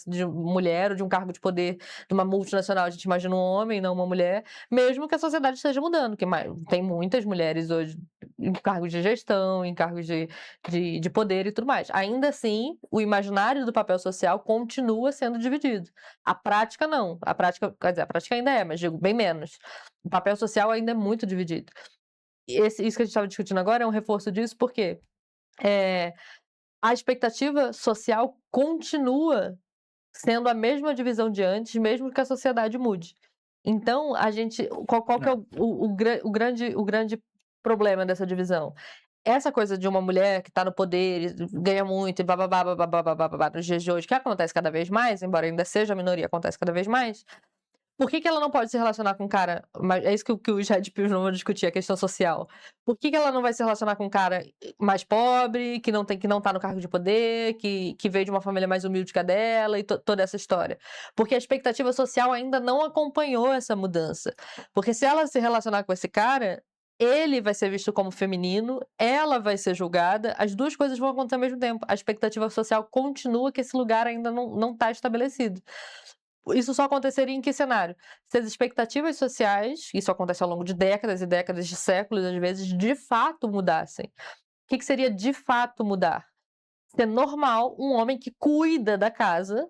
mulher, ou de um cargo de poder de uma multinacional, a gente imagina um homem, não uma mulher, mesmo que a sociedade esteja mudando, que tem muitas mulheres hoje em cargos de gestão, em cargos de poder e tudo mais. Ainda assim, o imaginário do papel social continua sendo dividido. A prática não. A prática, quer dizer, a prática ainda é, mas digo, bem menos. O papel social ainda é muito dividido. Isso que a gente estava discutindo agora é um reforço disso, porque a expectativa social continua sendo a mesma divisão de antes, mesmo que a sociedade mude. Então, qual que é o grande problema dessa divisão? Essa coisa de uma mulher que está no poder, ganha muito e bababá, bababá, bababá, nos dias de hoje, que acontece cada vez mais, embora ainda seja a minoria, acontece cada vez mais. Por que ela não pode se relacionar com um cara? Mas é isso que os Red Pills não vão discutir, a questão social. Por que ela não vai se relacionar com um cara mais pobre, que não tá no cargo de poder, que veio de uma família mais humilde que a dela e toda essa história? Porque a expectativa social ainda não acompanhou essa mudança. Porque se ela se relacionar com esse cara, ele vai ser visto como feminino, ela vai ser julgada, as duas coisas vão acontecer ao mesmo tempo. A expectativa social continua que esse lugar ainda não está estabelecido. Isso só aconteceria em que cenário? Se as expectativas sociais, isso acontece ao longo de décadas e décadas, de séculos, às vezes, de fato mudassem. O que seria de fato mudar? Ser normal um homem que cuida da casa,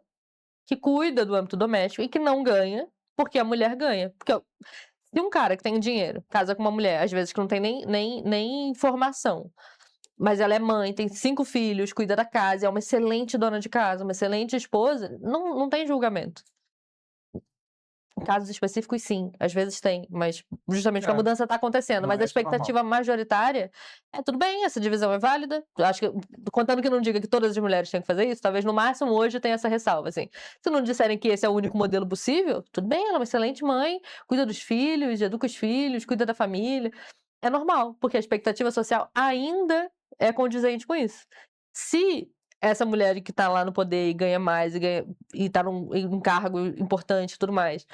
que cuida do âmbito doméstico e que não ganha, porque a mulher ganha. Porque se um cara que tem dinheiro casa com uma mulher, às vezes que não tem nem formação, mas ela é mãe, tem 5 filhos, cuida da casa, é uma excelente dona de casa, uma excelente esposa, não tem julgamento. Em casos específicos, sim, às vezes tem, mas justamente porque a mudança está acontecendo. Mas a expectativa majoritária tudo bem, essa divisão é válida. Acho que, contando que não diga que todas as mulheres têm que fazer isso, talvez no máximo hoje tenha essa ressalva, assim. Se não disserem que esse é o único modelo possível, tudo bem, ela é uma excelente mãe, cuida dos filhos, educa os filhos, cuida da família. É normal, porque a expectativa social ainda é condizente com isso. Se essa mulher que está lá no poder e ganha mais e está em um cargo importante e tudo mais,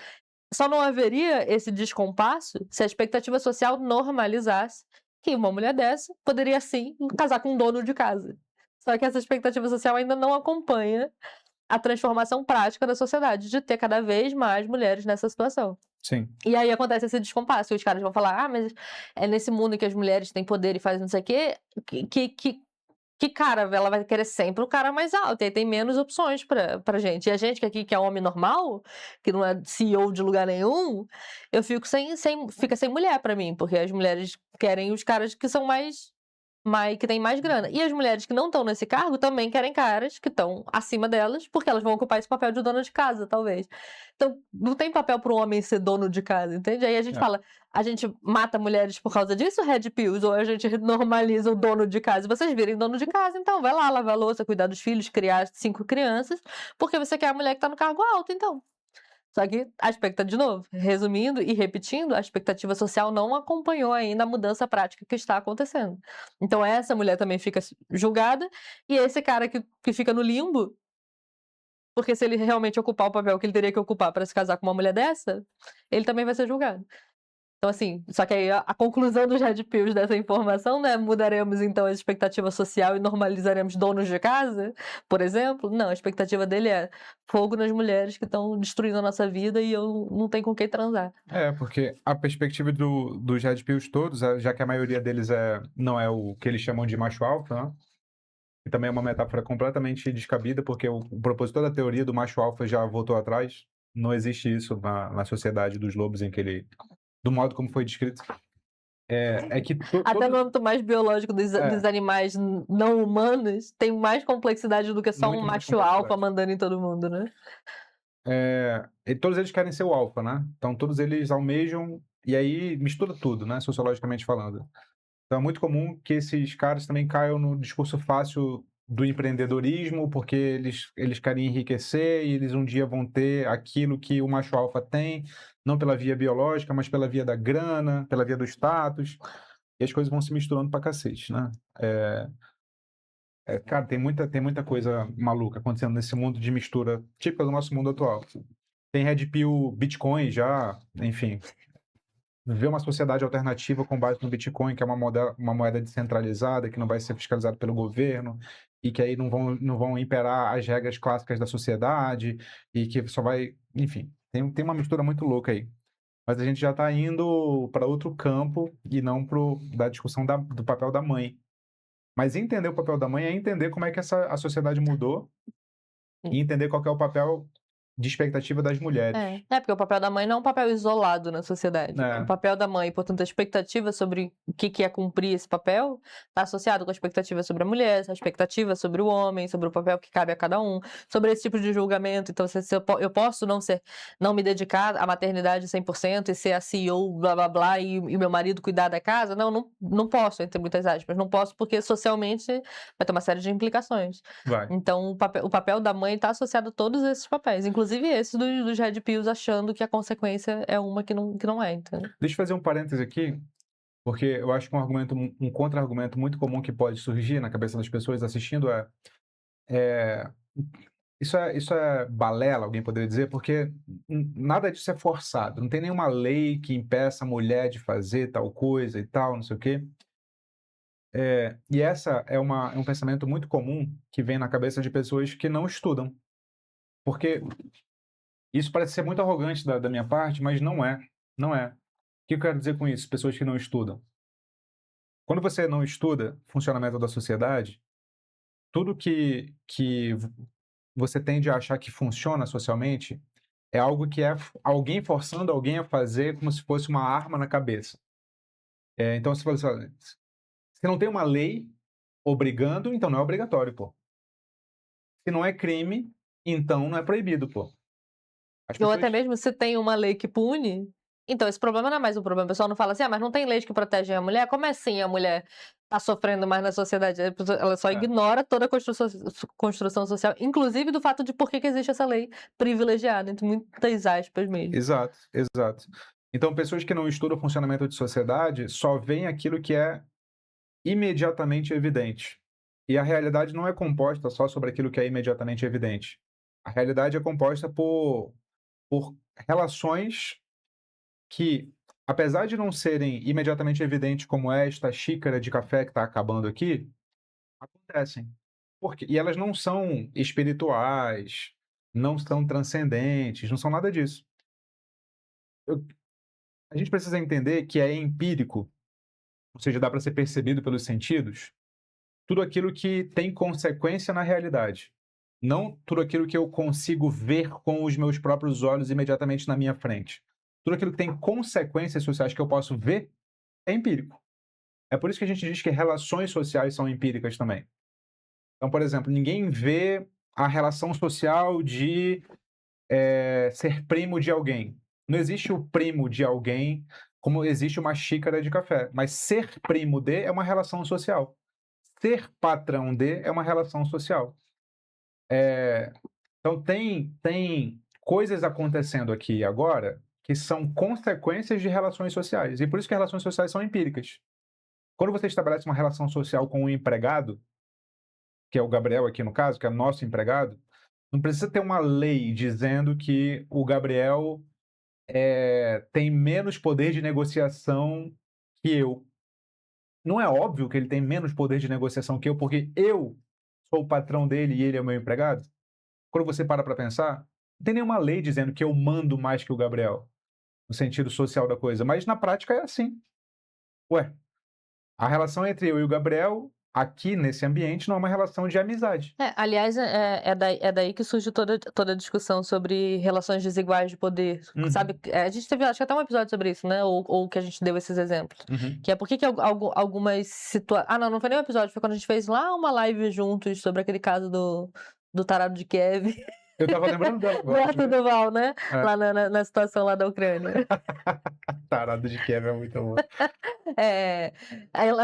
só não haveria esse descompasso se a expectativa social normalizasse que uma mulher dessa poderia, sim, casar com um dono de casa. Só que essa expectativa social ainda não acompanha a transformação prática da sociedade, de ter cada vez mais mulheres nessa situação. Sim. E aí acontece esse descompasso, os caras vão falar, mas é nesse mundo que as mulheres têm poder e fazem não sei o quê, que cara, ela vai querer sempre o cara mais alto, e aí tem menos opções pra gente. E a gente que aqui, que é homem normal, que não é CEO de lugar nenhum, eu fico fica sem mulher pra mim, porque as mulheres querem os caras que são que têm mais grana. E as mulheres que não estão nesse cargo também querem caras que estão acima delas, porque elas vão ocupar esse papel de dona de casa, talvez. Então, não tem papel para um homem ser dono de casa, entende? Aí a gente fala, a gente mata mulheres por causa disso, Red Pills, ou a gente normaliza o dono de casa. Vocês virem dono de casa, então vai lá lavar a louça, cuidar dos filhos, criar 5 crianças, porque você quer a mulher que está no cargo alto, então. Só que de novo, resumindo e repetindo, a expectativa social não acompanhou ainda a mudança prática que está acontecendo. Então essa mulher também fica julgada, e esse cara que fica no limbo, porque se ele realmente ocupar o papel que ele teria que ocupar para se casar com uma mulher dessa, ele também vai ser julgado. Então, assim, só que aí a conclusão dos Red Pills dessa informação, né? Mudaremos então a expectativa social e normalizaremos donos de casa, por exemplo? Não, a expectativa dele é fogo nas mulheres que estão destruindo a nossa vida e eu não tenho com quem transar. Porque a perspectiva dos Red Pills todos, já que a maioria deles não é o que eles chamam de macho alfa, né? E também é uma metáfora completamente descabida, porque o propositor da teoria do macho alfa já voltou atrás. Não existe isso na sociedade dos lobos em que ele... do modo como foi descrito. Que até no âmbito mais biológico dos animais não humanos, tem mais complexidade do que só um macho alfa mandando em todo mundo, né? E todos eles querem ser o alfa, né? Então todos eles almejam, e aí mistura tudo, né? Sociologicamente falando. Então é muito comum que esses caras também caiam no discurso fácil do empreendedorismo, porque eles querem enriquecer e eles um dia vão ter aquilo que o macho alfa tem, não pela via biológica, mas pela via da grana, pela via do status, e as coisas vão se misturando pra cacete, né? Cara, tem muita coisa maluca acontecendo nesse mundo de mistura típica do nosso mundo atual. Tem Red Pill Bitcoin já, enfim... ver uma sociedade alternativa com base no Bitcoin, que é uma moeda descentralizada, que não vai ser fiscalizada pelo governo, e que aí não vão imperar as regras clássicas da sociedade, e que só vai... Enfim, tem uma mistura muito louca aí. Mas a gente já está indo para outro campo e não da discussão do papel da mãe. Mas entender o papel da mãe é entender como é que a sociedade mudou e entender qual que é o papel de expectativa das mulheres. Porque o papel da mãe não é um papel isolado na sociedade. É. O papel da mãe, portanto, a expectativa sobre o que é cumprir esse papel está associado com a expectativa sobre a mulher, a expectativa sobre o homem, sobre o papel que cabe a cada um, sobre esse tipo de julgamento. Então, se eu posso não me dedicar à maternidade 100% e ser a CEO, blá, blá, blá, e meu marido cuidar da casa? Não posso, entre muitas aspas. Não posso porque socialmente vai ter uma série de implicações. Vai. Então, o papel da mãe está associado a todos esses papéis, inclusive esse dos Red Pills achando que a consequência é uma que não é, entendeu? Deixa eu fazer um parêntese aqui, porque eu acho que um contra-argumento muito comum que pode surgir na cabeça das pessoas assistindo isso é balela, alguém poderia dizer, porque nada disso é forçado, não tem nenhuma lei que impeça a mulher de fazer tal coisa e tal, não sei o quê. E essa é um pensamento muito comum que vem na cabeça de pessoas que não estudam. Porque isso parece ser muito arrogante da minha parte, mas não é. Não é. O que eu quero dizer com isso, pessoas que não estudam? Quando você não estuda o funcionamento da sociedade, tudo que você tende a achar que funciona socialmente é algo que é alguém forçando alguém a fazer como se fosse uma arma na cabeça. Então, se não tem uma lei obrigando, então não é obrigatório, pô. Se não é crime, então não é proibido, pô. Ou até mesmo se tem uma lei que pune, então esse problema não é mais um problema. O pessoal não fala assim, mas não tem leis que protegem a mulher? Como assim a mulher tá sofrendo mais na sociedade? Ela só ignora toda a construção social, inclusive do fato de por que existe essa lei privilegiada, entre muitas aspas mesmo. Exato, exato. Então, pessoas que não estudam o funcionamento de sociedade só veem aquilo que é imediatamente evidente. E a realidade não é composta só sobre aquilo que é imediatamente evidente. A realidade é composta por relações que, apesar de não serem imediatamente evidentes como esta xícara de café que está acabando aqui, acontecem. E elas não são espirituais, não são transcendentes, não são nada disso. A gente precisa entender que é empírico, ou seja, dá para ser percebido pelos sentidos, tudo aquilo que tem consequência na realidade. Não tudo aquilo que eu consigo ver com os meus próprios olhos imediatamente na minha frente. Tudo aquilo que tem consequências sociais que eu posso ver é empírico. É por isso que a gente diz que relações sociais são empíricas também. Então, por exemplo, ninguém vê a relação social de ser primo de alguém. Não existe o primo de alguém como existe uma xícara de café. Mas ser primo de é uma relação social. Ser patrão de é uma relação social. Então, tem coisas acontecendo aqui agora que são consequências de relações sociais. E por isso que relações sociais são empíricas. Quando você estabelece uma relação social com um empregado, que é o Gabriel aqui no caso, que é nosso empregado, não precisa ter uma lei dizendo que o Gabriel tem menos poder de negociação que eu. Não é óbvio que ele tem menos poder de negociação que eu, porque eu sou o patrão dele e ele é o meu empregado? Quando você para pensar, não tem nenhuma lei dizendo que eu mando mais que o Gabriel, no sentido social da coisa, mas na prática é assim. Ué, a relação entre eu e o Gabriel, aqui nesse ambiente, não é uma relação de amizade. Aliás, é daí que surge toda a discussão sobre relações desiguais de poder, sabe? A gente teve, acho que até um episódio sobre isso, né? Ou que a gente deu esses exemplos. Que é por que algumas situações... Ah, não foi nem um episódio, foi quando a gente fez lá uma live juntos sobre aquele caso do tarado de Kiev. Eu tava lembrando dela agora. Neto do Val, né? Lá na situação lá da Ucrânia. Tarado de Kiev é muito bom.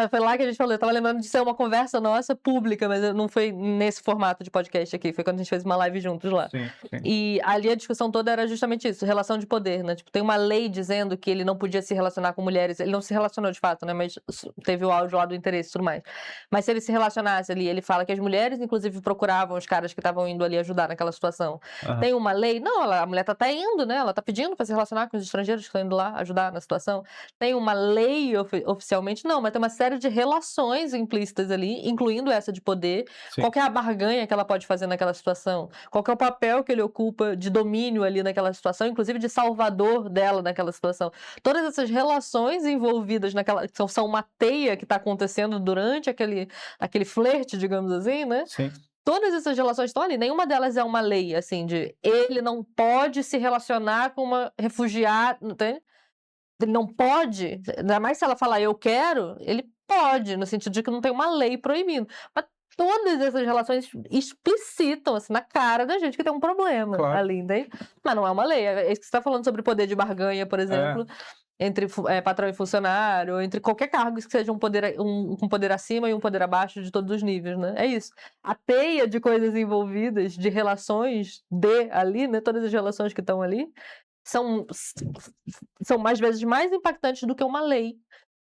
Foi lá que a gente falou, eu tava lembrando de ser uma conversa nossa pública, mas não foi nesse formato de podcast aqui, foi quando a gente fez uma live juntos lá. Sim, sim. E ali a discussão toda era justamente isso, relação de poder, né? Tipo, tem uma lei dizendo que ele não podia se relacionar com mulheres, ele não se relacionou de fato, né? Mas teve o áudio lá do interesse e tudo mais. Mas se ele se relacionasse ali, ele fala que as mulheres, inclusive, procuravam os caras que estavam indo ali ajudar naquela situação. Aham. Tem uma lei? Não, a mulher tá até indo, né? Ela tá pedindo pra se relacionar com os estrangeiros que estão indo lá ajudar na situação. Tem uma lei oficialmente? Não, mas tem uma série de relações implícitas ali, incluindo essa de poder. Sim. Qual que é a barganha que ela pode fazer naquela situação? Qual que é o papel que ele ocupa de domínio ali naquela situação, inclusive de salvador dela naquela situação? Todas essas relações envolvidas naquela... São uma teia que está acontecendo durante aquele flerte, digamos assim, né? Sim. Todas essas relações estão ali, nenhuma delas é uma lei, assim, de ele não pode se relacionar com uma refugiada, entende? Ele não pode, ainda mais se ela falar eu quero, ele pode, no sentido de que não tem uma lei proibindo. Mas todas essas relações explicitam, assim, na cara da gente que tem um problema Claro. ali, entende? Mas não é uma lei. É isso que você está falando sobre poder de barganha, por exemplo, entre patrão e funcionário, ou entre qualquer cargo que seja um poder acima e um poder abaixo de todos os níveis, né? É isso. A teia de coisas envolvidas, de relações ali, né? Todas as relações que estão ali, são mais vezes mais impactantes do que uma lei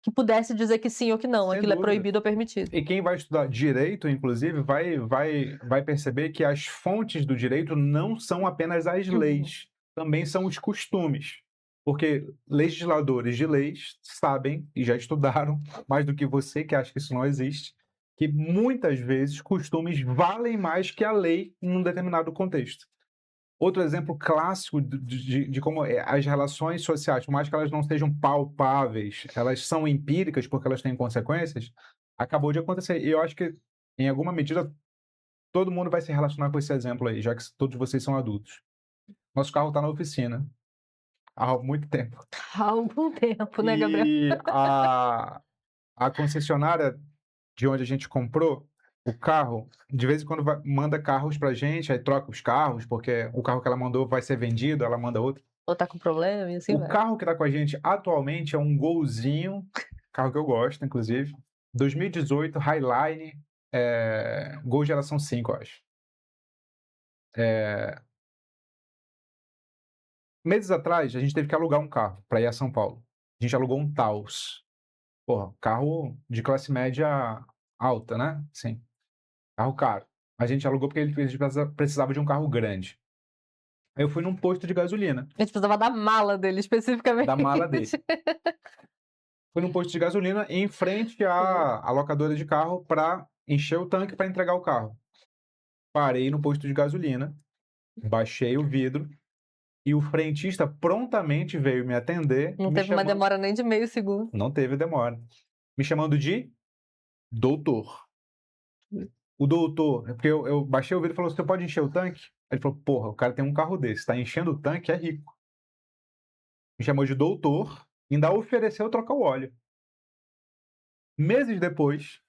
que pudesse dizer que sim ou que não, Sem aquilo é dúvida. proibido ou permitido. E quem vai estudar direito, inclusive, vai perceber que as fontes do direito não são apenas as leis, também são os costumes. Porque legisladores de leis sabem, e já estudaram, mais do que você que acha que isso não existe, que muitas vezes costumes valem mais que a lei em um determinado contexto. Outro exemplo clássico de como as relações sociais, por mais que elas não sejam palpáveis, elas são empíricas porque elas têm consequências, acabou de acontecer. E eu acho que, em alguma medida, todo mundo vai se relacionar com esse exemplo aí, já que todos vocês são adultos. Nosso carro está na oficina há muito tempo. Há algum tempo, né, Gabriel? E a concessionária de onde a gente comprou o carro, de vez em quando manda carros pra gente, aí troca os carros, porque o carro que ela mandou vai ser vendido, ela manda outro. Ou tá com problema e assim O vai. carro que tá com a gente atualmente é um Golzinho, carro que eu gosto, inclusive, 2018, Highline, Gol geração 5, eu acho. Meses atrás, a gente teve que alugar um carro para ir a São Paulo. A gente alugou um Taos. Porra, carro de classe média alta, né? Sim. Carro caro. A gente alugou porque ele precisava de um carro grande. Aí eu fui num posto de gasolina, A gente precisava da mala dele, especificamente. da mala dele. Fui num posto de gasolina em frente à locadora de carro para encher o tanque para entregar o carro. Parei no posto de gasolina, baixei o vidro e o frentista prontamente veio me atender. Não me teve uma chamando... demora nem de meio segundo. Não teve demora. Me chamando de doutor. O doutor, porque eu baixei o vidro e falou: você pode encher o tanque? Ele falou: porra, o cara tem um carro desse, tá enchendo o tanque, é rico. Me chamou de doutor, ainda ofereceu trocar o óleo. Meses depois,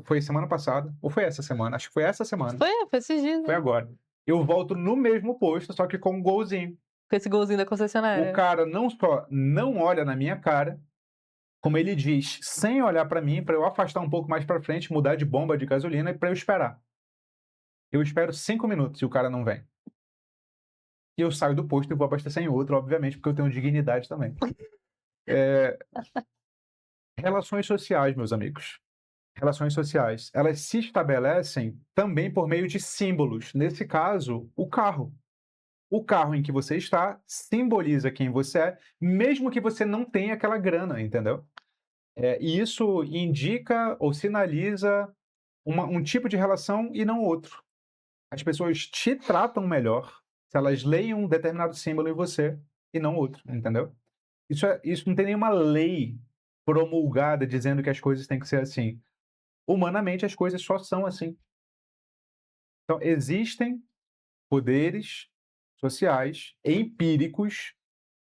foi semana passada, ou foi essa semana? Acho que foi essa semana. Foi esses dias. Foi agora. Eu volto no mesmo posto, só que com um Golzinho. Com esse golzinho da concessionária. O cara não só não olha na minha cara, como ele diz, sem olhar para mim, para eu afastar um pouco mais para frente, mudar de bomba de gasolina e para eu esperar. Eu espero 5 minutos e o cara não vem. E eu saio do posto e vou abastecer em outro, obviamente, porque eu tenho dignidade também. Relações sociais, meus amigos. Relações sociais. Elas se estabelecem também por meio de símbolos. Nesse caso, o carro. O carro em que você está simboliza quem você é, mesmo que você não tenha aquela grana, entendeu? E isso indica ou sinaliza um tipo de relação e não outro. As pessoas te tratam melhor se elas leem um determinado símbolo em você e não outro, entendeu? Isso não tem nenhuma lei promulgada dizendo que as coisas têm que ser assim. Humanamente, as coisas só são assim. Então, existem poderes sociais empíricos,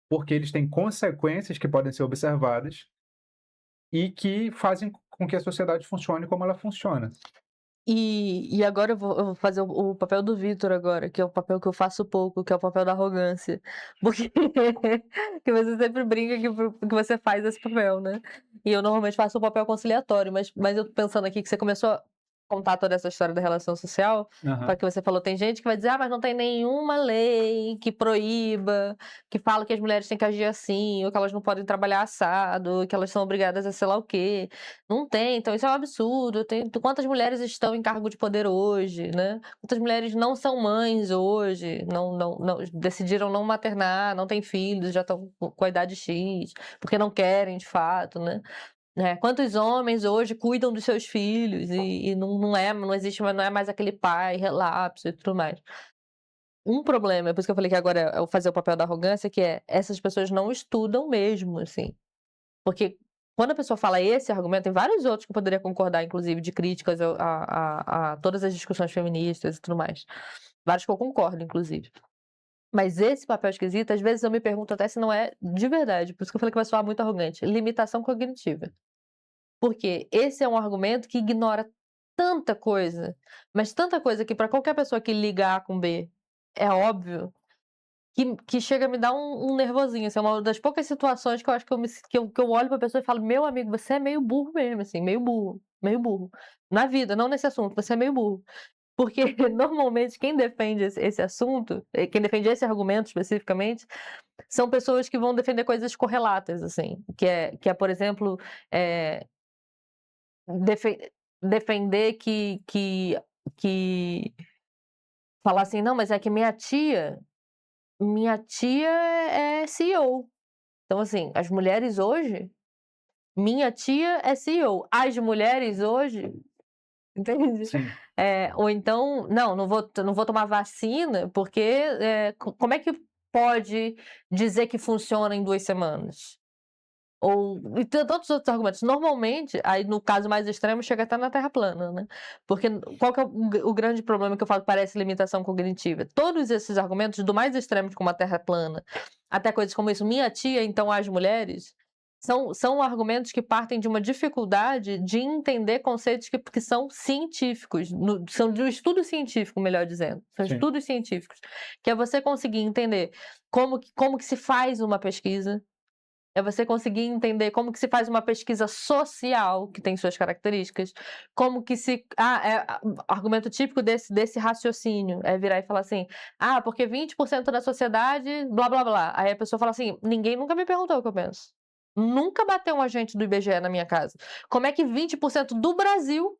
porque eles têm consequências que podem ser observadas e que fazem com que a sociedade funcione como ela funciona. E agora eu vou fazer o papel do Vitor agora, que é o papel que eu faço pouco, que é o papel da arrogância. Porque que você sempre brinca que você faz esse papel, né? E eu normalmente faço o papel conciliatório, mas eu tô pensando aqui que você começou a contar toda essa história da relação social, para que você falou, tem gente que vai dizer, mas não tem nenhuma lei que proíba, que fala que as mulheres têm que agir assim, ou que elas não podem trabalhar assado, ou que elas são obrigadas a sei lá o quê. Não tem, então isso é um absurdo. Quantas mulheres estão em cargo de poder hoje, né? Quantas mulheres não são mães hoje, não decidiram não maternar, não têm filhos, já estão com a idade X, porque não querem de fato, né? Quantos homens hoje cuidam dos seus filhos e não existe, não é mais aquele pai relapso e tudo mais. Um problema, por isso que eu falei que agora eu fazer o papel da arrogância, que é essas pessoas não estudam mesmo, assim. Porque quando a pessoa fala esse argumento, tem vários outros que eu poderia concordar, inclusive, de críticas a todas as discussões feministas e tudo mais. Vários que eu concordo, inclusive. Mas esse papel esquisito, às vezes eu me pergunto até se não é de verdade, por isso que eu falei que vai soar muito arrogante, limitação cognitiva. Porque esse é um argumento que ignora tanta coisa, mas tanta coisa que para qualquer pessoa que liga A com B é óbvio, que chega a me dar um nervosinho, assim, é uma das poucas situações que eu acho que eu olho pra pessoa e falo: "Meu amigo, você é meio burro mesmo, assim, meio burro, meio burro". Na vida, não nesse assunto, você é meio burro. Porque normalmente quem defende esse assunto, quem defende esse argumento especificamente, são pessoas que vão defender coisas correlatas, assim, que é, por exemplo, eh, defen defender que falar assim: "Não, mas é que minha tia é CEO". Então, assim, as mulheres hoje, minha tia é CEO. As mulheres hoje, entende? Sim. Ou então, não vou tomar vacina, porque como é que pode dizer que funciona em 2 semanas? Ou e tem tantos outros argumentos. Normalmente, aí no caso mais extremo, chega até na terra plana, né. Porque qual que é o grande problema que eu falo que parece limitação cognitiva? Todos esses argumentos, do mais extremo como a terra plana, até coisas como isso, minha tia, então as mulheres, são argumentos que partem de uma dificuldade de entender conceitos que são científicos, são de um estudo científico, melhor dizendo. São Sim. estudos científicos, que é você conseguir entender como que se faz uma pesquisa, é você conseguir entender como que se faz uma pesquisa social, que tem suas características, como que se argumento típico desse raciocínio, é virar e falar assim: porque 20% da sociedade blá, blá, blá. Aí a pessoa fala assim: "Ninguém nunca me perguntou o que eu penso. Nunca bateu um agente do IBGE na minha casa. Como é que 20% do Brasil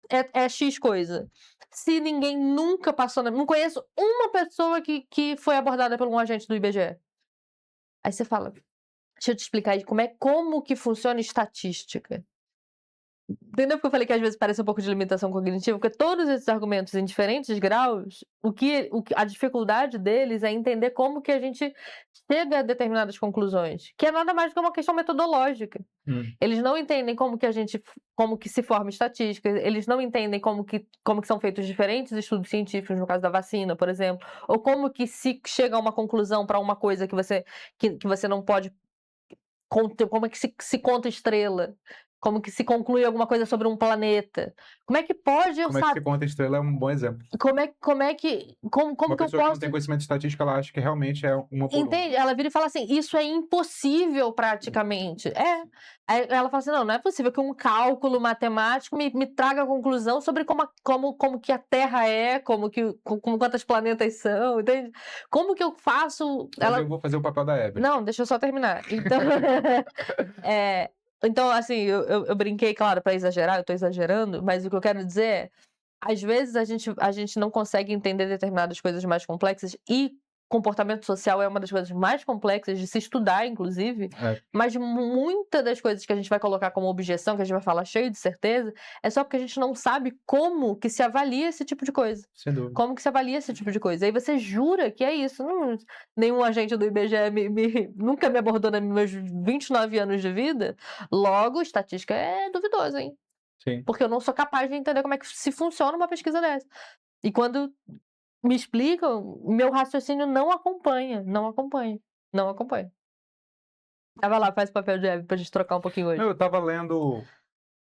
é X coisa? Se ninguém nunca passou não conheço uma pessoa que foi abordada por um agente do IBGE". Aí você fala: "Deixa eu te explicar aí como que funciona estatística". Entendeu porque eu falei que às vezes parece um pouco de limitação cognitiva? Porque todos esses argumentos em diferentes graus, a dificuldade deles é entender como que a gente chega a determinadas conclusões, que é nada mais do que uma questão metodológica. Hum. Eles não entendem como que se forma estatística, eles não entendem como que são feitos diferentes estudos científicos, no caso da vacina, por exemplo, ou como que se chega a uma conclusão para uma coisa que você não pode como é que se conta estrela, como que se conclui alguma coisa sobre um planeta. Como é que pode eu Como é que se saber? conta estrela é um bom exemplo. Como Uma que eu pessoa que não posso tem conhecimento de estatística, ela acha que realmente é uma por uma. entende? Ela vira e fala assim: "Isso é impossível praticamente". Aí ela fala assim: "Não é possível que um cálculo matemático me traga a conclusão sobre como que a Terra é, como quantos planetas são", entende? Como que eu faço Mas ela eu vou fazer o papel da Evelyn. não, deixa eu só terminar. Então, eh, então assim, eu brinquei, claro, para exagerar, eu tô exagerando, mas o que eu quero dizer é, às vezes a gente não consegue entender determinadas coisas mais complexas e comportamento social é uma das coisas mais complexas de se estudar, inclusive, É, mas muita das coisas que a gente vai colocar como objeção, que a gente vai falar cheio de certeza, é só porque a gente não sabe como que se avalia esse tipo de coisa. sem dúvida. Como que se avalia esse tipo de coisa? Aí você jura que é isso. Não, nenhum agente do IBGE nunca me abordou nos meus 29 anos de vida. Logo, estatística é duvidoso, hein? Sim. Porque eu não sou capaz de entender como é que se funciona uma pesquisa dessa. E quando me explicam, meu raciocínio não acompanha, não acompanha, não acompanha. Vai lá, faz o papel de Hebe pra gente trocar um pouquinho hoje. Eu estava lendo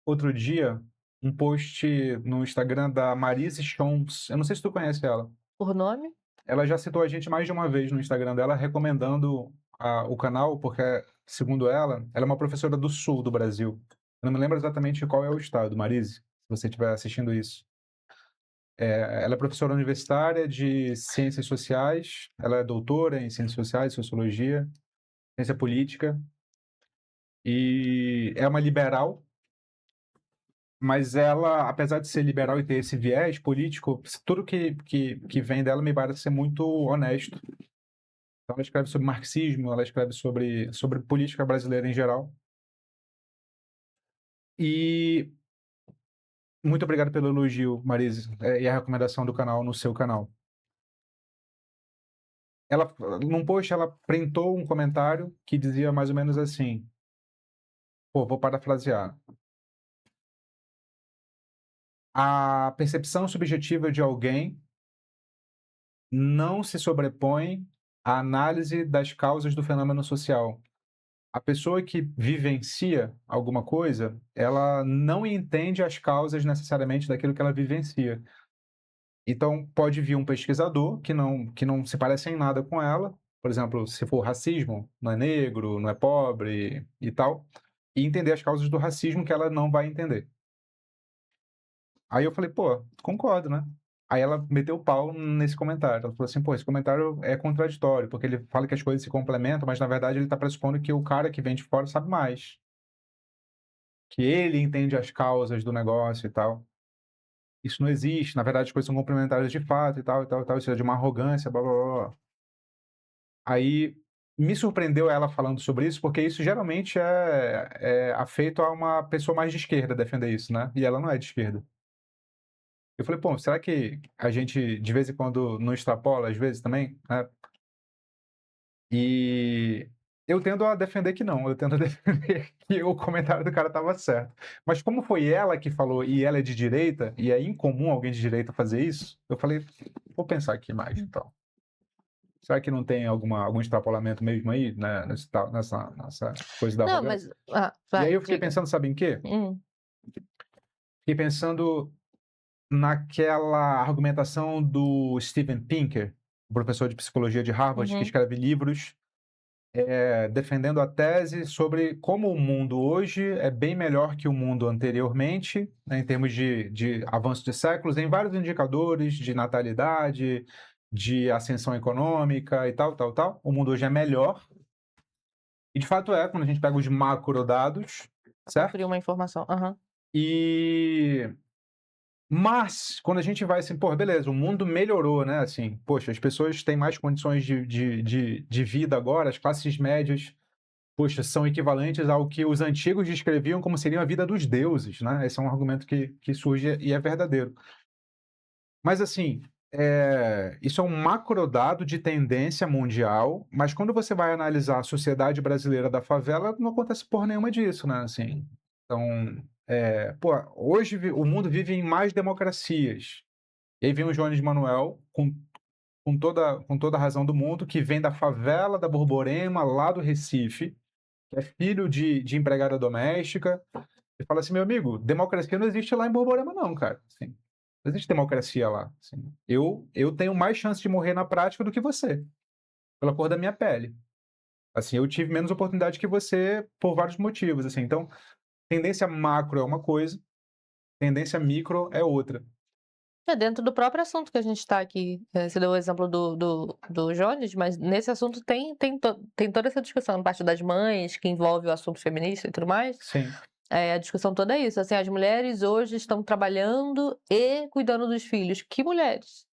outro dia um post no Instagram da Marise Chons. Eu não sei se tu conhece ela. Por nome? Ela já citou a gente mais de uma vez no Instagram dela, recomendando o canal, porque, segundo ela, ela é uma professora do sul do Brasil. Eu não me lembro exatamente qual é o estado, Marise, se você estiver assistindo isso. Ela é professora universitária de ciências sociais, ela é doutora em ciências sociais, sociologia, ciência política, e é uma liberal, mas ela, apesar de ser liberal e ter esse viés político, tudo que vem dela me parece ser muito honesto. Então, ela escreve sobre marxismo, ela escreve sobre política brasileira em geral. E muito obrigado pelo elogio, Marise, e a recomendação do canal no seu canal. Ela, num post, ela printou um comentário que dizia mais ou menos assim, vou parafrasear. A percepção subjetiva de alguém não se sobrepõe à análise das causas do fenômeno social. A pessoa que vivencia alguma coisa, ela não entende as causas necessariamente daquilo que ela vivencia. Então, pode vir um pesquisador que não se parece em nada com ela, por exemplo, se for racismo, não é negro, não é pobre e tal, e entender as causas do racismo que ela não vai entender. Aí eu falei, pô, concordo, né? Aí ela meteu o pau nesse comentário. Ela falou assim, pô, esse comentário é contraditório, porque ele fala que as coisas se complementam, mas na verdade ele está pressupondo que o cara que vem de fora sabe mais. Que ele entende as causas do negócio e tal. Isso não existe, na verdade as coisas são complementares de fato e tal, e tal, e tal. Isso é de uma arrogância, blá, blá, blá, blá. Aí me surpreendeu ela falando sobre isso, porque isso geralmente é afeito a uma pessoa mais de esquerda defender isso, né? E ela não é de esquerda. Eu falei, pô, será que a gente de vez em quando não extrapola, às vezes também, né? E eu tendo a defender que não, eu tendo a defender que o comentário do cara estava certo. Mas como foi ela que falou e ela é de direita, e é incomum alguém de direita fazer isso, eu falei, vou pensar aqui mais, então. Será que não tem algum extrapolamento mesmo aí, né, nessa coisa da Não, arrogância? mas. E aí Vai, eu fiquei diga. pensando, sabe em quê? Fiquei pensando naquela argumentação do Steven Pinker, professor de psicologia de Harvard, que Uhum. escreve livros defendendo a tese sobre como o mundo hoje é bem melhor que o mundo anteriormente, né, em termos de avanço de séculos, em vários indicadores de natalidade, de ascensão econômica e tal, tal, tal. O mundo hoje é melhor. E de fato quando a gente pega os macrodados, certo? Conferiu uma informação. Aham. Mas, quando a gente vai assim, pô, beleza, o mundo melhorou, né? Assim, poxa, as pessoas têm mais condições de vida agora, as classes médias, poxa, são equivalentes ao que os antigos descreviam como seria a vida dos deuses, né? Esse é um argumento que surge e é verdadeiro. Mas, assim, isso é um macrodado de tendência mundial, mas quando você vai analisar a sociedade brasileira da favela, não acontece porra nenhuma disso, né? Assim, então, pô, hoje o mundo vive em mais democracias. E aí vem o Jones Manuel, com toda a razão do mundo, que vem da favela da Borborema, lá do Recife, que é filho de empregada doméstica, e fala assim, meu amigo, democracia não existe lá em Borborema não, cara. Assim, não existe democracia lá. Assim, eu tenho mais chance de morrer na prática do que você, pela cor da minha pele. Assim, eu tive menos oportunidade que você por vários motivos. Assim, então, tendência macro é uma coisa, tendência micro é outra. É dentro do próprio assunto que a gente está aqui. Você deu o exemplo do Jones, mas nesse assunto tem toda essa discussão, a parte das mães, que envolve o assunto feminista e tudo mais. Sim. A discussão toda é isso. Assim, as mulheres hoje estão trabalhando e cuidando dos filhos. Que mulheres?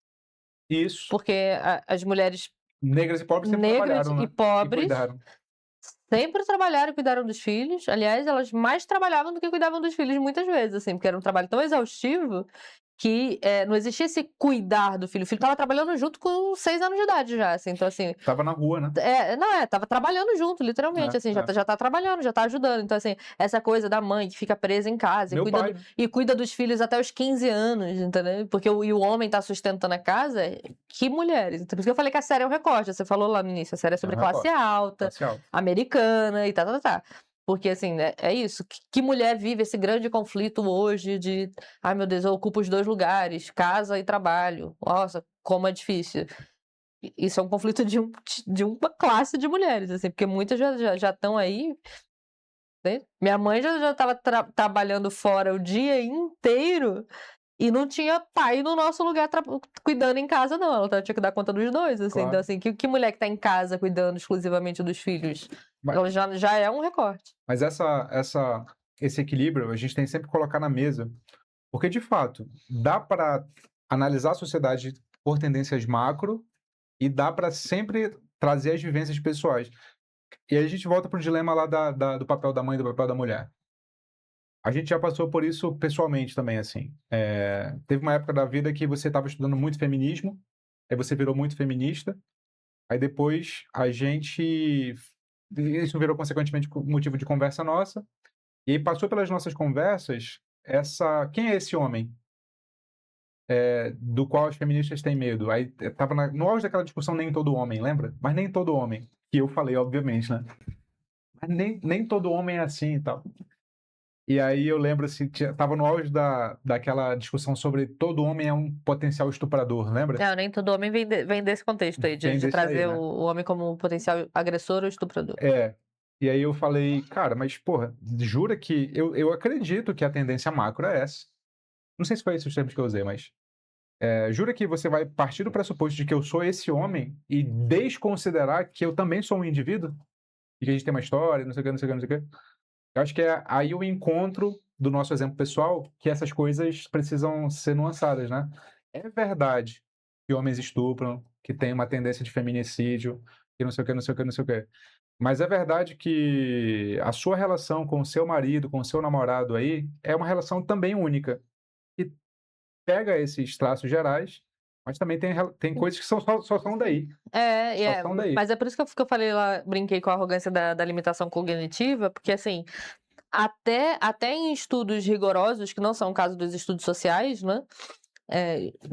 Isso. Porque as mulheres Negras e pobres sempre negras trabalharam, né? e pobres cuidaram. sempre trabalharam e cuidaram dos filhos. Aliás, elas mais trabalhavam do que cuidavam dos filhos muitas vezes, assim, porque era um trabalho tão exaustivo que não existia esse cuidar do filho. O filho estava trabalhando junto com 6 anos de idade já, assim, então assim... Tava na rua, né? Tava trabalhando junto, literalmente, assim, já tá trabalhando, já tá ajudando. Então, assim, essa coisa da mãe que fica presa em casa e cuida dos filhos até os 15 anos, entendeu? Porque o homem tá sustentando a casa, que mulheres. Então, por isso que eu falei que a série é um recorte, você falou lá no início, a série é sobre classe alta, americana e tá. Porque, assim, né, é isso. Que mulher vive esse grande conflito hoje de, ai meu Deus, eu ocupo os 2 lugares, casa e trabalho. Nossa, como é difícil. Isso é um conflito de uma classe de mulheres, assim, porque muitas já estão aí, né? Minha mãe já estava trabalhando fora o dia inteiro e não tinha pai no nosso lugar cuidando em casa, não. Ela tinha que dar conta dos 2, assim. Claro. Então, assim, que mulher que tá em casa cuidando exclusivamente dos filhos? Mas- Ela já é um recorte. Mas esse equilíbrio a gente tem que sempre colocar na mesa, porque de fato dá para analisar a sociedade por tendências macro e dá para sempre trazer as vivências pessoais. E aí a gente volta para o dilema lá do papel da mãe e do papel da mulher. A gente já passou por isso pessoalmente também, assim. Teve uma época da vida que você estava estudando muito feminismo, aí você virou muito feminista, aí depois isso virou consequentemente motivo de conversa nossa, e aí passou pelas nossas conversas quem é esse homem do qual as feministas têm medo? Aí tava no auge daquela discussão nem todo homem, lembra? Mas nem todo homem, que eu falei, obviamente, né? Mas nem todo homem é assim e tal. E aí eu lembro assim, tava no auge daquela discussão sobre todo homem é um potencial estuprador, lembra? Não, nem todo homem vem desse contexto aí, Vem de desse aí, trazer né? o homem como um potencial agressor ou estuprador. E aí eu falei, cara, mas porra, jura que eu acredito que a tendência macro é essa. Não sei se foi esses os termos que eu usei, mas jura que você vai partir do pressuposto de que eu sou esse homem e desconsiderar que eu também sou um indivíduo? E que a gente tem uma história, não sei o que, não sei o que, não sei o que. Eu acho que é aí o encontro do nosso exemplo pessoal que essas coisas precisam ser nuançadas, né? É verdade que homens estupram, que tem uma tendência de feminicídio, que não sei o que, não sei o que, não sei o que. Mas é verdade que a sua relação com o seu marido, com o seu namorado aí, é uma relação também única. Que pega esses traços gerais, mas também tem coisas que só são daí. Só são daí. Mas é por isso que eu falei lá, brinquei com a arrogância da limitação cognitiva, porque, assim, até em estudos rigorosos, que não são o caso dos estudos sociais, né?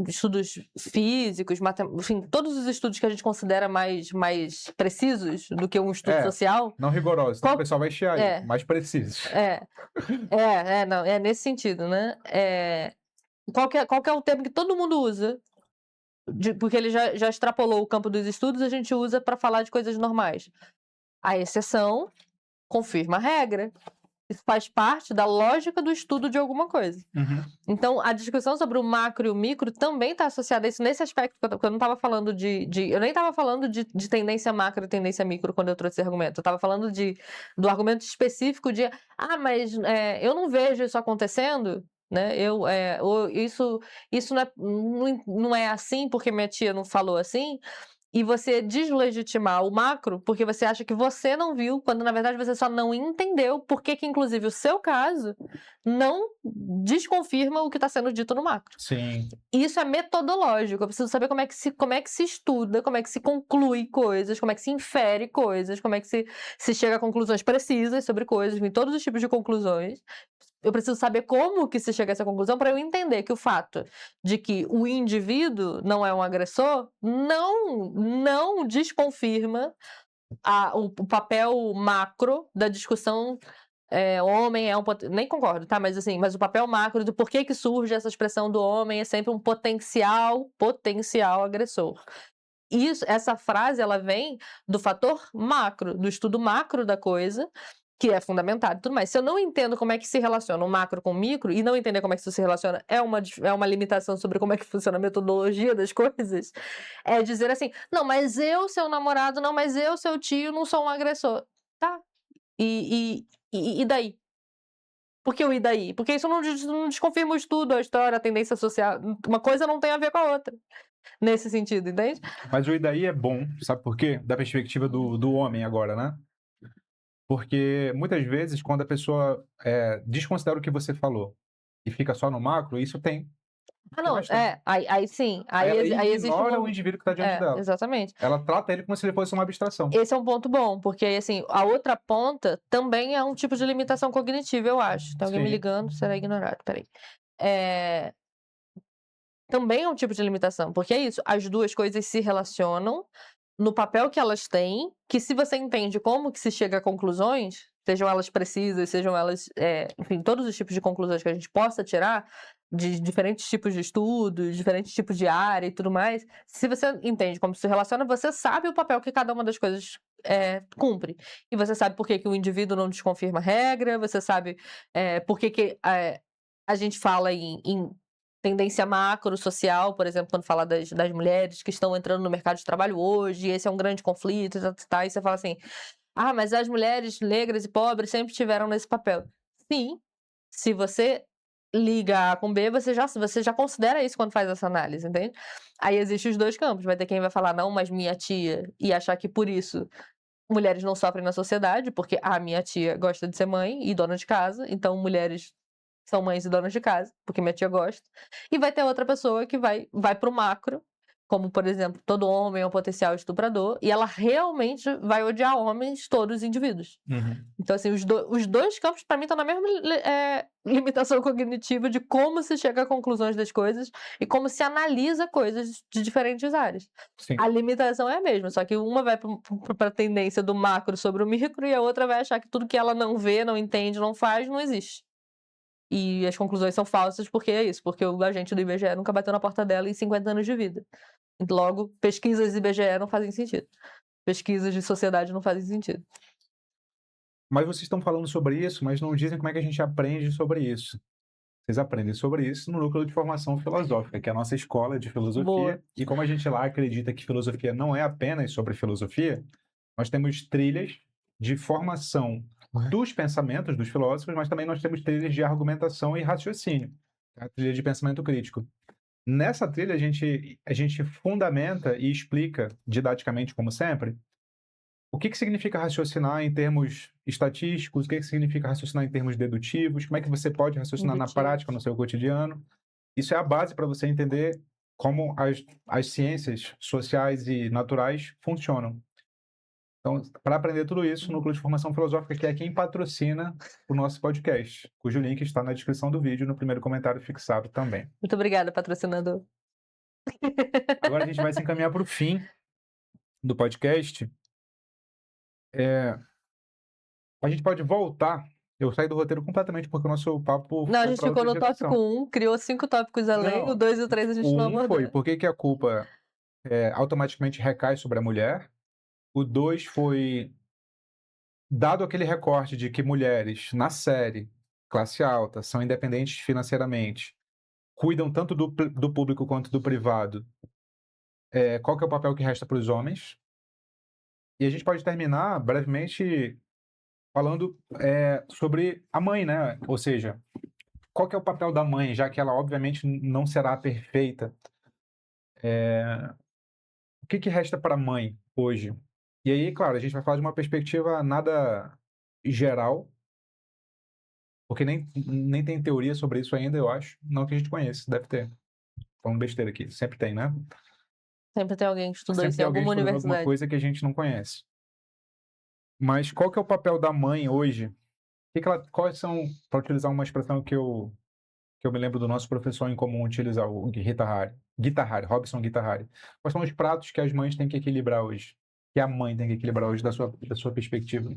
Estudos físicos, enfim, todos os estudos que a gente considera mais precisos do que um estudo social. Não rigorosos, o pessoal vai chiar aí, mais precisos. Não, é nesse sentido, né? Qual que é o termo que todo mundo usa? Porque ele já extrapolou o campo dos estudos, a gente usa para falar de coisas normais. A exceção confirma a regra. Isso faz parte da lógica do estudo de alguma coisa. Uhum. Então, a discussão sobre o macro e o micro também está associada a isso nesse aspecto, porque eu não estava falando eu nem estava falando de tendência macro e tendência micro quando eu trouxe esse argumento. Eu estava falando do argumento específico de, mas eu não vejo isso acontecendo, né? Isso não é assim porque minha tia não falou assim. E você deslegitimar o macro porque você acha que você não viu, quando na verdade você só não entendeu porque que, inclusive, o seu caso não desconfirma o que está sendo dito no macro. Sim. Isso é metodológico. Eu preciso saber como é que se estuda, como é que se conclui coisas, como é que se infere coisas, como é que se chega a conclusões precisas sobre coisas, em todos os tipos de conclusões. Eu preciso saber como que se chega a essa conclusão para eu entender que o fato de que o indivíduo não é um agressor não desconfirma o papel macro da discussão. Homem é um nem concordo, tá? Mas assim, mas o papel macro do porquê que surge essa expressão do homem é sempre um potencial agressor. Essa frase ela vem do fator macro, do estudo macro da coisa, que é fundamentado e tudo mais. Se eu não entendo como é que se relaciona o macro com o micro, e não entender como é que isso se relaciona é uma limitação sobre como é que funciona a metodologia das coisas, é dizer assim, não, mas eu, seu namorado, não, mas eu, seu tio, não sou um agressor. Tá. E daí? Por que o e daí? Porque isso não desconfirma o estudo, a história, a tendência social. Uma coisa não tem a ver com a outra. Nesse sentido, entende? Mas o e daí é bom, sabe por quê? Da perspectiva do homem agora, né? Porque muitas vezes, quando a pessoa desconsidera o que você falou e fica só no macro, isso tem. Não, aí sim. Aí existe ignora o indivíduo que está diante dela. Exatamente. Ela trata ele como se ele fosse uma abstração. Esse é um ponto bom, porque assim, a outra ponta também é um tipo de limitação cognitiva, eu acho. Tem alguém me ligando, será ignorado, peraí. Também é um tipo de limitação, porque é isso, as duas coisas se relacionam, no papel que elas têm, que se você entende como que se chega a conclusões, sejam elas precisas, sejam elas, enfim, todos os tipos de conclusões que a gente possa tirar, de diferentes tipos de estudos, diferentes tipos de área e tudo mais, se você entende como se relaciona, você sabe o papel que cada uma das coisas cumpre. E você sabe por que que o indivíduo não desconfirma a regra, você sabe por que que a gente fala em tendência macro social, por exemplo, quando fala das mulheres que estão entrando no mercado de trabalho hoje, esse é um grande conflito, e você fala assim, mas as mulheres negras e pobres sempre estiveram nesse papel. Sim, se você liga A com B, você já considera isso quando faz essa análise, entende? Aí existem os dois campos, vai ter quem vai falar, não, mas minha tia, e achar que por isso mulheres não sofrem na sociedade, porque a minha tia gosta de ser mãe e dona de casa, então mulheres são mães e donas de casa, porque minha tia gosta. E vai ter outra pessoa que vai pro macro, como, por exemplo, todo homem é um potencial estuprador, e ela realmente vai odiar homens, todos os indivíduos. Então, assim, os dois campos, para mim, estão na mesma limitação cognitiva de como se chega a conclusões das coisas e como se analisa coisas de diferentes áreas. Sim. A limitação é a mesma, só que uma vai para a tendência do macro sobre o micro e a outra vai achar que tudo que ela não vê, não entende, não faz, não existe. E as conclusões são falsas porque é isso, porque o agente do IBGE nunca bateu na porta dela em 50 anos de vida. Logo, pesquisas do IBGE não fazem sentido. Pesquisas de sociedade não fazem sentido. Mas vocês estão falando sobre isso, mas não dizem como é que a gente aprende sobre isso. Vocês aprendem sobre isso no Núcleo de Formação Filosófica, que é a nossa escola de filosofia. Boa. E como a gente lá acredita que filosofia não é apenas sobre filosofia, nós temos trilhas de formação dos pensamentos dos filósofos, mas também nós temos trilhas de argumentação e raciocínio, a trilha de pensamento crítico. Nessa trilha, a gente fundamenta e explica, didaticamente, como sempre, o que significa raciocinar em termos estatísticos, o que significa raciocinar em termos dedutivos, como é que você pode raciocinar na prática, no seu cotidiano. Isso é a base para você entender como as ciências sociais e naturais funcionam. Então, para aprender tudo isso, o Núcleo de Formação Filosófica, que é quem patrocina o nosso podcast, cujo link está na descrição do vídeo, no primeiro comentário fixado também. Muito obrigada, patrocinador. Agora a gente vai se encaminhar para o fim do podcast. A gente pode voltar. Eu saí do roteiro completamente porque o nosso papo Não, a foi gente pra ficou outra no direção. tópico 1, criou 5 tópicos além, Não, o 2 e o 3 a gente O não 1 abordou. foi por que a culpa automaticamente recai sobre a mulher. O 2 foi dado aquele recorte de que mulheres na série, classe alta, são independentes financeiramente, cuidam tanto do público quanto do privado. Qual que é o papel que resta para os homens? E a gente pode terminar brevemente falando sobre a mãe, né? Ou seja, qual que é o papel da mãe, já que ela obviamente não será perfeita? O que resta para a mãe hoje? E aí, claro, a gente vai falar de uma perspectiva nada geral, porque nem tem teoria sobre isso ainda, eu acho. Não que a gente conheça, deve ter. Falando besteira aqui, sempre tem, né? Sempre tem alguém que estudou Sempre isso em tem alguém alguma estudando alguma universidade. coisa que a gente não conhece. Mas qual que é o papel da mãe hoje? Quais são, para utilizar uma expressão que eu me lembro do nosso professor em comum utilizar, o Robson Guitarrari. Quais são os pratos que as mães têm que equilibrar hoje? Que a mãe tem que equilibrar hoje da sua perspectiva?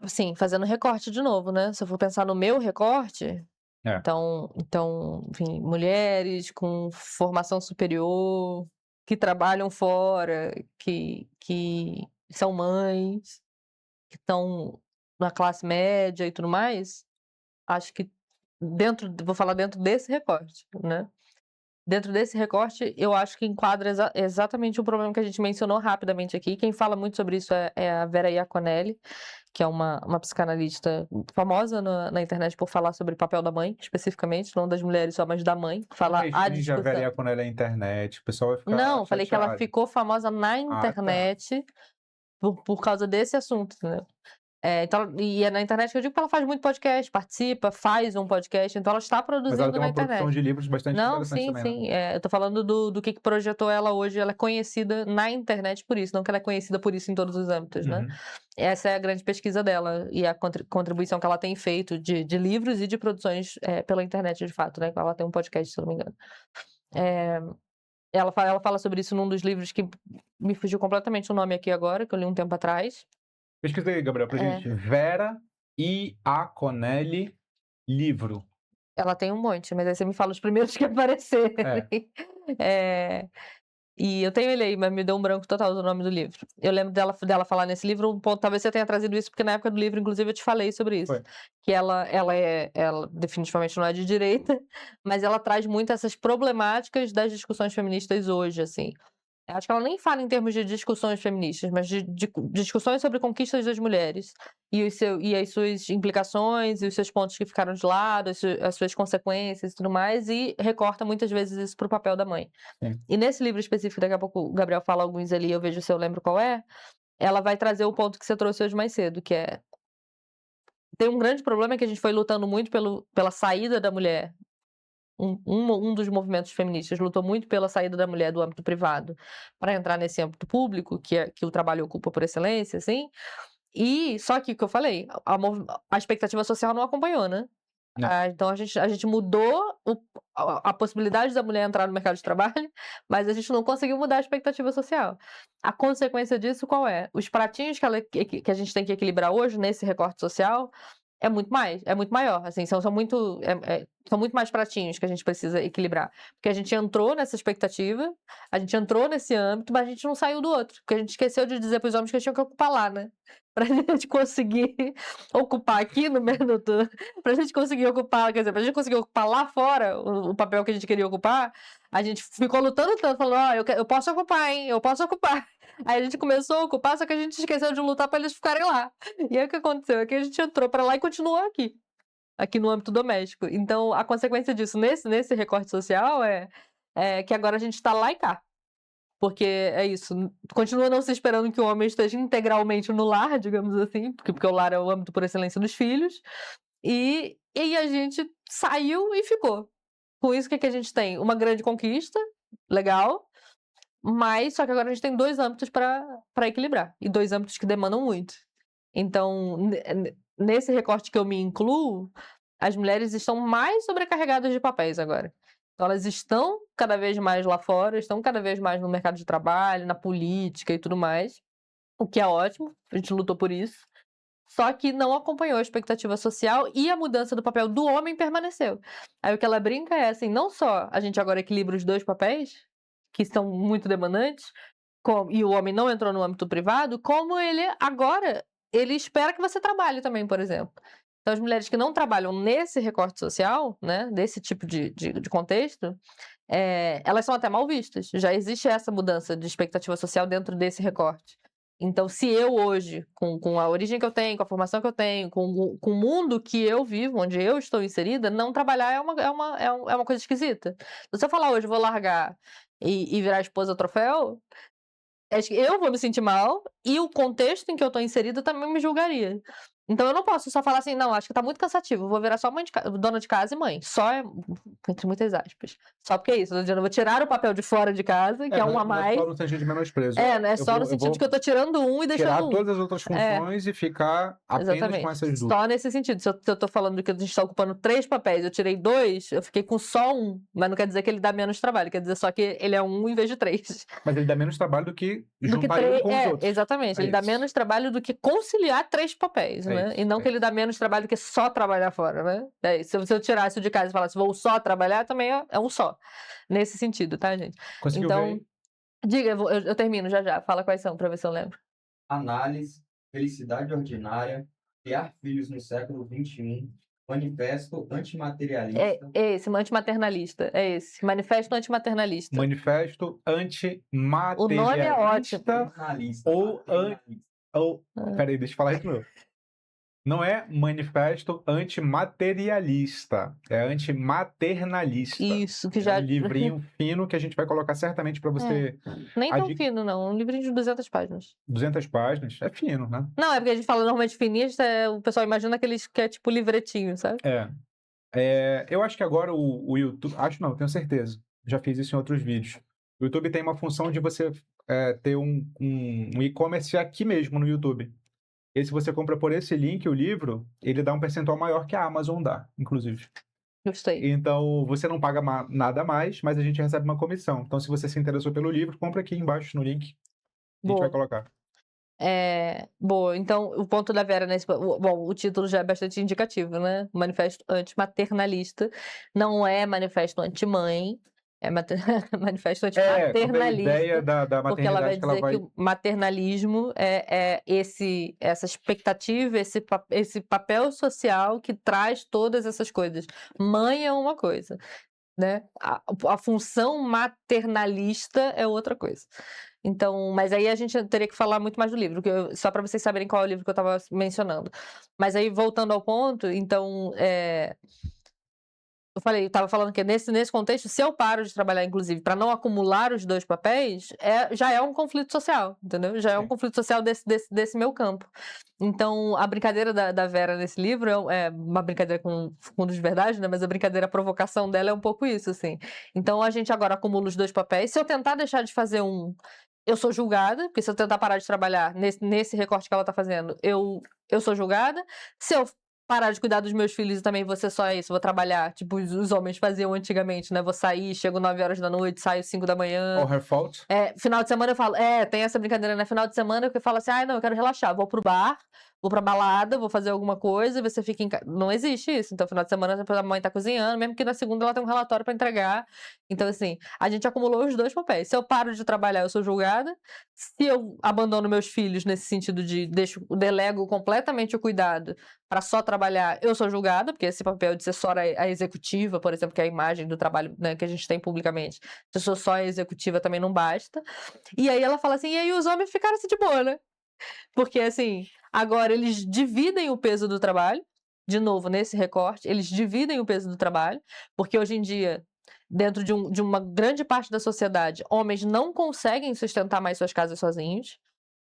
Assim, fazendo recorte de novo, né? Se eu for pensar no meu recorte, então, enfim, mulheres com formação superior, que trabalham fora, que são mães, que estão na classe média e tudo mais, acho que vou falar dentro desse recorte, né? Dentro desse recorte, eu acho que enquadra exatamente o problema que a gente mencionou rapidamente aqui. Quem fala muito sobre isso é a Vera Iaconelli, que é uma psicanalista famosa na internet por falar sobre o papel da mãe, especificamente, não das mulheres só, mas da mãe. Fala a Já Vera discussão. Iaconelli na internet, o pessoal vai ficar Não, falei que ela chateado. ficou famosa na internet por causa desse assunto, entendeu? Então, e é na internet que eu digo que ela faz muito podcast, participa, faz um podcast, então ela está Mas ela produzindo tem na uma produção internet. de livros bastante Não, interessante sim, também, né? sim. Eu tô falando do que projetou ela hoje. Ela é conhecida na internet por isso, não que ela é conhecida por isso em todos os âmbitos, né? Essa é a grande pesquisa dela e a contribuição que ela tem feito de livros e de produções pela internet, de fato, né? Ela tem um podcast, se eu não me engano. Ela fala sobre isso num dos livros que me fugiu completamente o nome aqui agora, que eu li um tempo atrás. Pesquisa aí, Gabriel, pra gente. Vera e a Conelli, livro. Ela tem um monte, mas aí você me fala os primeiros que aparecerem. E eu tenho ele aí, mas me deu um branco total do nome do livro. Eu lembro dela falar nesse livro um ponto, talvez você tenha trazido isso, porque na época do livro, inclusive, eu te falei sobre isso. Foi. Que ela definitivamente não é de direita, mas ela traz muito essas problemáticas das discussões feministas hoje, assim. Acho que ela nem fala em termos de discussões feministas, mas de discussões sobre conquistas das mulheres e as suas implicações e os seus pontos que ficaram de lado, as suas consequências e tudo mais, e recorta muitas vezes isso para o papel da mãe. Sim. E nesse livro específico, daqui a pouco o Gabriel fala alguns ali, eu vejo se eu lembro qual é, ela vai trazer o ponto que você trouxe hoje mais cedo, que é... Tem um grande problema que a gente foi lutando muito pela saída da mulher. Um dos movimentos feministas lutou muito pela saída da mulher do âmbito privado para entrar nesse âmbito público, que o trabalho ocupa por excelência, assim. E só que o que eu falei, a expectativa social não acompanhou, né? Não. Então a gente mudou a possibilidade da mulher entrar no mercado de trabalho, mas a gente não conseguiu mudar a expectativa social. A consequência disso qual é? Os pratinhos que a gente tem que equilibrar hoje nesse recorte social é muito maior, assim, são muito mais pratinhos que a gente precisa equilibrar. Porque a gente entrou nessa expectativa, a gente entrou nesse âmbito, mas a gente não saiu do outro. Porque a gente esqueceu de dizer para os homens que eles tinham que ocupar lá, né? Pra gente conseguir ocupar aqui no minuto, pra gente conseguir ocupar, quer dizer, pra gente conseguir ocupar lá fora o papel que a gente queria ocupar, a gente ficou lutando tanto, falando, eu posso ocupar, hein? Eu posso ocupar. Aí a gente começou a ocupar, só que a gente esqueceu de lutar pra eles ficarem lá. E aí o que aconteceu? É que a gente entrou pra lá e continuou aqui no âmbito doméstico. Então, a consequência disso nesse recorte social é que agora a gente tá lá e cá. Porque é isso, continua não se esperando que o homem esteja integralmente no lar, digamos assim, porque o lar é o âmbito por excelência dos filhos, e a gente saiu e ficou. Com isso, o que a gente tem? Uma grande conquista, legal, mas só que agora a gente tem 2 âmbitos para equilibrar, e 2 âmbitos que demandam muito. Então, nesse recorte que eu me incluo, as mulheres estão mais sobrecarregadas de papéis agora. Então, elas estão cada vez mais lá fora, estão cada vez mais no mercado de trabalho, na política e tudo mais, o que é ótimo, a gente lutou por isso. Só que não acompanhou a expectativa social e a mudança do papel do homem permaneceu. Aí o que ela brinca é assim, não só a gente agora equilibra os 2 papéis, que são muito demandantes, e o homem não entrou no âmbito privado, como ele agora, ele espera que você trabalhe também, por exemplo. Então, as mulheres que não trabalham nesse recorte social, né, desse tipo de contexto, elas são até mal vistas. Já existe essa mudança de expectativa social dentro desse recorte. Então, se eu hoje, com a origem que eu tenho, com a formação que eu tenho, com o mundo que eu vivo, onde eu estou inserida, não trabalhar é uma coisa esquisita. Se eu falar hoje, vou largar e virar esposa troféu, acho que eu vou me sentir mal e o contexto em que eu estou inserida também me julgaria. Então eu não posso só falar assim, não, acho que tá muito cansativo, vou virar só dona de casa e mãe. Só entre muitas aspas. Só porque é isso, eu vou tirar o papel de fora de casa, que é um a mais. Não é só no sentido de menosprezo. Não é só no sentido de que eu tô tirando um e deixando tirar um. todas as outras funções e ficar apenas com essas duas. Só nesse sentido. Se eu tô falando que a gente tá ocupando 3 papéis, eu tirei 2, eu fiquei com só um. Mas não quer dizer que ele dá menos trabalho, quer dizer só que ele é 1 em vez de 3. Mas ele dá menos trabalho do que juntar ele com os outros. Exatamente. Ele dá menos trabalho do que conciliar 3 papéis, né? E não que ele dá menos trabalho do que só trabalhar fora, né? Se eu tirasse o de casa e falasse vou só trabalhar, também é um só. Nesse sentido, tá, gente? Conseguiu então, ver? Diga, eu termino já. Fala quais são, pra ver se eu lembro. Análise, felicidade ordinária, criar filhos no século XXI, manifesto antimaterialista. É esse, antimaternalista. É esse. Manifesto antimaternalista. Manifesto antimaterialista. O nome é ótimo. Peraí, deixa eu falar isso de novo. Não é manifesto antimaterialista, é antimaternalista. Isso, que já... É um livrinho fino que a gente vai colocar certamente para você... Nem tão fino, não. Um livrinho de 200 páginas. 200 páginas? É fino, né? Não, é porque a gente fala normalmente fininho, o pessoal imagina aqueles que é tipo livretinho, sabe? Eu acho que agora o YouTube... Acho não, tenho certeza. Já fiz isso em outros vídeos. O YouTube tem uma função de você ter um e-commerce aqui mesmo no YouTube. E se você compra por esse link o livro, ele dá um percentual maior que a Amazon dá, inclusive. Gostei. Então, você não paga nada a mais, mas a gente recebe uma comissão. Então, se você se interessou pelo livro, compra aqui embaixo no link. A gente vai Boa. colocar. Boa. Então, o ponto da Vera bom, o título já é bastante indicativo, né? Manifesto antimaternalista. Não é manifesto anti-mãe, é manifesto Sobre a antimaternalista. ideia da Porque ela vai maternidade que ela dizer vai... que o maternalismo é essa expectativa, esse papel social que traz todas essas coisas. Mãe é uma coisa, né? A função maternalista é outra coisa. Então, mas aí a gente teria que falar muito mais do livro, só para vocês saberem qual é o livro que eu estava mencionando. Mas aí, voltando ao ponto, então, eu estava falando que nesse contexto, se eu paro de trabalhar, inclusive, para não acumular os dois papéis, já é um conflito social, entendeu? Já é um Sim. conflito social desse meu campo. Então, a brincadeira da Vera nesse livro é uma brincadeira com fundo de verdade, né? Mas a brincadeira, a provocação dela é um pouco isso, assim. Então, a gente agora acumula os dois papéis. Se eu tentar deixar de fazer um, eu sou julgada, porque se eu tentar parar de trabalhar nesse recorte que ela tá fazendo, eu sou julgada. Se eu parar de cuidar dos meus filhos e também vou ser só isso, vou trabalhar, tipo os homens faziam antigamente, né? Vou sair, chego 9 horas da noite, saio 5 da manhã. All her fault. Final de semana eu falo, tem essa brincadeira, né? Final de semana eu falo assim, não, eu quero relaxar, vou pro bar, vou pra balada, vou fazer alguma coisa e você fica em casa. Não existe isso. Então, final de semana a mãe tá cozinhando, mesmo que na segunda ela tem um relatório pra entregar. Então, assim, a gente acumulou os dois papéis. Se eu paro de trabalhar, eu sou julgada. Se eu abandono meus filhos nesse sentido de delego completamente o cuidado pra só trabalhar, eu sou julgada, porque esse papel de ser só a executiva, por exemplo, que é a imagem do trabalho, né, que a gente tem publicamente, se eu sou só a executiva também não basta. E aí ela fala assim, e aí os homens ficaram assim de boa, né? Porque, assim, agora eles dividem o peso do trabalho, de novo, nesse recorte, eles dividem o peso do trabalho, porque hoje em dia, dentro de uma grande parte da sociedade, homens não conseguem sustentar mais suas casas sozinhos.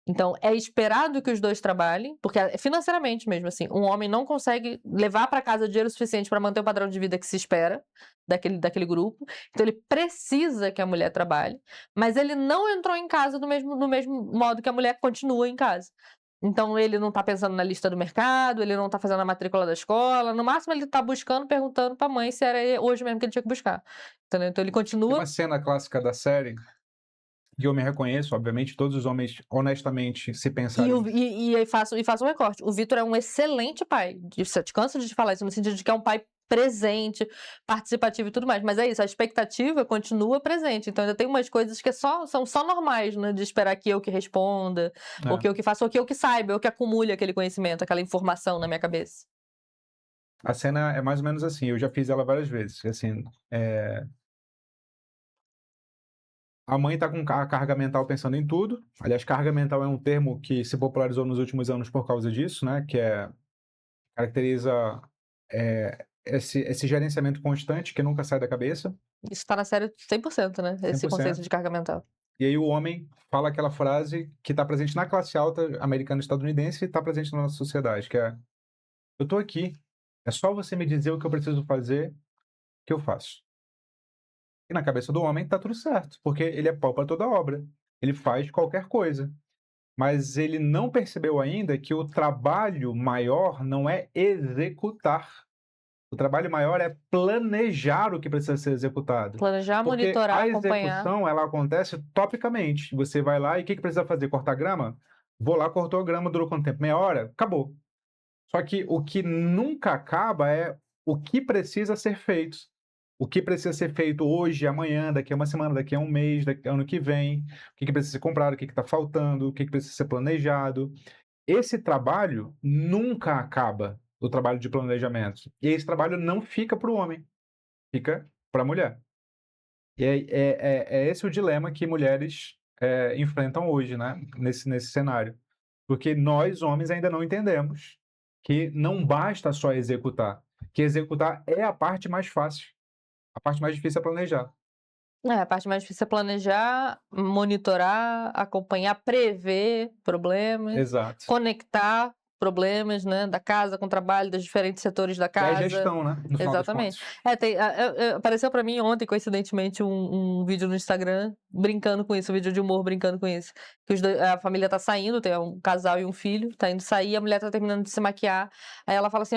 Então, é esperado que os dois trabalhem, porque financeiramente mesmo, assim, um homem não consegue levar para casa dinheiro suficiente para manter o padrão de vida que se espera daquele grupo. Então, ele precisa que a mulher trabalhe, mas ele não entrou em casa do mesmo modo que a mulher continua em casa. Então, ele não tá pensando na lista do mercado, ele não tá fazendo a matrícula da escola, no máximo ele tá buscando, perguntando pra mãe se era hoje mesmo que ele tinha que buscar. Entendeu? Então, ele Tem continua. uma cena clássica da série que eu me reconheço, obviamente, todos os homens, honestamente, se pensarem... E faço um recorte. O Vitor é um excelente pai. Eu te canso de te falar isso, no sentido de que é um pai presente, participativo e tudo mais. Mas é isso, a expectativa continua presente. Então ainda tem umas coisas que são só normais, né? De esperar que eu que responda, ou que eu que faça, ou que eu que saiba, eu que acumule aquele conhecimento, aquela informação na minha cabeça. A cena é mais ou menos assim, eu já fiz ela várias vezes. Assim, a mãe tá com a carga mental pensando em tudo. Aliás, carga mental é um termo que se popularizou nos últimos anos por causa disso, né? Que caracteriza esse gerenciamento constante que nunca sai da cabeça. Isso tá na série 100%, né? Esse 100%. conceito de carga mental. E aí o homem fala aquela frase que está presente na classe alta americana e estadunidense e está presente na nossa sociedade, que é: eu tô aqui, é só você me dizer o que eu preciso fazer, que eu faço. E na cabeça do homem tá tudo certo, porque ele é pau para toda obra. Ele faz qualquer coisa. Mas ele não percebeu ainda que o trabalho maior não é executar. O trabalho maior é planejar o que precisa ser executado. Planejar, Porque monitorar, a acompanhar. execução, ela acontece topicamente. Você vai lá e o que precisa fazer? Cortar grama? Vou lá, cortou a grama, durou quanto tempo? Meia hora? Acabou. Só que o que nunca acaba é o que precisa ser feito. O que precisa ser feito hoje, amanhã, daqui a uma semana, daqui a um mês, daqui a ano que vem. O que precisa ser comprado, o que está faltando, o que precisa ser planejado. Esse trabalho nunca acaba, o trabalho de planejamento. E esse trabalho não fica para o homem, fica para a mulher. E é esse o dilema que mulheres enfrentam hoje, né? Nesse cenário. Porque nós, homens, ainda não entendemos que não basta só executar, que executar é a parte mais fácil. A parte mais difícil é planejar. A parte mais difícil é planejar, monitorar, acompanhar, prever problemas, Exato. conectar, problemas, né? Da casa com o trabalho, dos diferentes setores da É casa. a gestão, né? No final das Exatamente. contas. Apareceu pra mim ontem, coincidentemente, um vídeo no Instagram brincando com isso, um vídeo de humor brincando com isso. Que a família tá saindo, tem um casal e um filho, tá indo sair, a mulher tá terminando de se maquiar. Aí ela fala assim: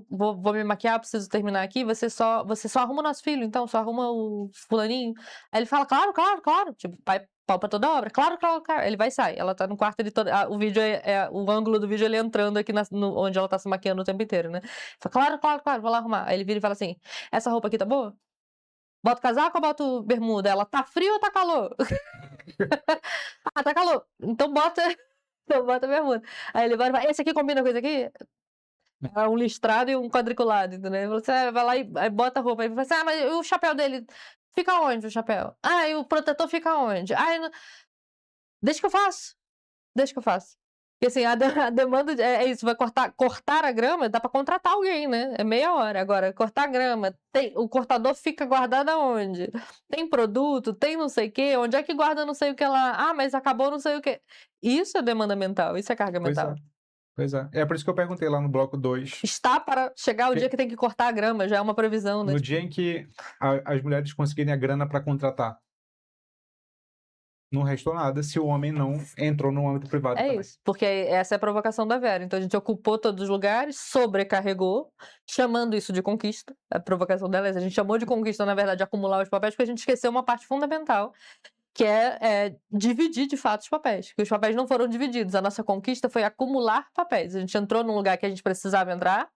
vou me maquiar, preciso terminar aqui, você só arruma o nosso filho, então, só arruma o fulaninho. Aí ele fala: claro, claro, claro. Tipo, pai, pau pra toda obra. Claro, claro, claro. Ele vai e sai. Ela tá no quarto, o vídeo o ângulo do vídeo ele entrando aqui onde ela tá se maquiando o tempo inteiro, né? Fala: claro, claro, claro, vou lá arrumar. Aí ele vira e fala assim: essa roupa aqui tá boa? Bota casaco ou boto bermuda? Ela: tá frio ou tá calor? Ah, tá calor. Então bota, então bota bermuda. Aí ele vai e fala: esse aqui combina com esse aqui? É um listrado e um quadriculado, entendeu? Você vai lá e aí bota a roupa. Aí fala assim: mas e o chapéu dele? Fica onde o chapéu? Ah, e o protetor fica onde? Deixa que eu faço. Deixa que eu faço. Porque assim, a demanda é isso, vai cortar a grama, dá pra contratar alguém, né? É meia hora. Agora, cortar a grama, o cortador fica guardado aonde? Tem produto, tem não sei o quê, onde é que guarda não sei o que lá? Ah, mas acabou não sei o quê. Isso é demanda mental, isso é carga Pois mental. é. Pois é. É por isso que eu perguntei lá no bloco 2. Está para chegar o dia que tem que cortar a grama, já é uma previsão, né? No dia em que as mulheres conseguirem a grana para contratar. Não restou nada se o homem não entrou no âmbito privado É também. isso, porque essa é a provocação da Vera. Então a gente ocupou todos os lugares, sobrecarregou, chamando isso de conquista. A provocação dela é essa. A gente chamou de conquista, na verdade, acumular os papéis, porque a gente esqueceu uma parte fundamental, que é dividir de fato os papéis. Porque os papéis não foram divididos. A nossa conquista foi acumular papéis. A gente entrou num lugar que a gente precisava entrar,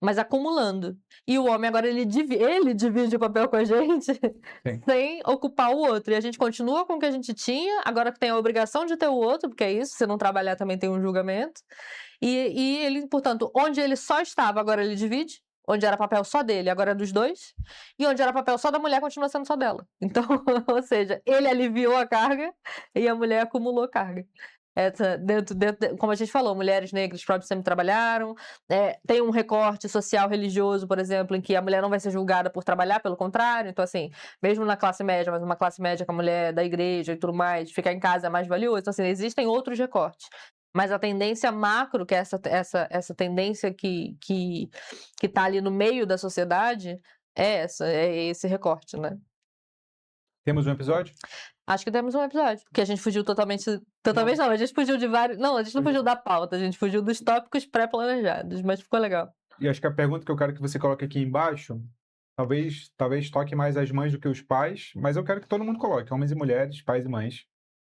mas acumulando. E o homem agora ele divide o papel com a gente Sim. sem ocupar o outro. E a gente continua com o que a gente tinha, agora que tem a obrigação de ter o outro, porque é isso, se não trabalhar também tem um julgamento. E ele, portanto, onde ele só estava, agora ele divide. Onde era papel só dele, agora é dos dois. E onde era papel só da mulher, continua sendo só dela. Então, ou seja, ele aliviou a carga e a mulher acumulou carga. Como a gente falou, mulheres negras próprias sempre trabalharam. Tem um recorte social religioso, por exemplo, em que a mulher não vai ser julgada por trabalhar, pelo contrário. Então, assim, mesmo na classe média, mas uma classe média com a mulher da igreja e tudo mais, ficar em casa é mais valioso. Então, assim, existem outros recortes. Mas a tendência macro, que é essa tendência que tá ali no meio da sociedade, é esse recorte, né? Temos um episódio? Acho que temos um episódio, porque a gente fugiu totalmente não, a gente fugiu de vários, não, a gente não fugiu da pauta, a gente fugiu dos tópicos pré-planejados, mas ficou legal. E acho que a pergunta que eu quero que você coloque aqui embaixo, talvez toque mais as mães do que os pais, mas eu quero que todo mundo coloque, homens e mulheres, pais e mães,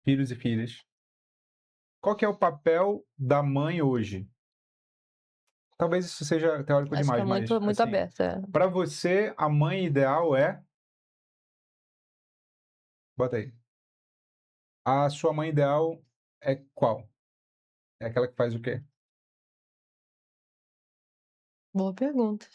filhos e filhas. Qual que é o papel da mãe hoje? Talvez isso seja teórico Acho demais, que é mas muito assim, aberto. para você, a mãe ideal é... Bota aí. A sua mãe ideal é qual? É aquela que faz o quê? Boa pergunta.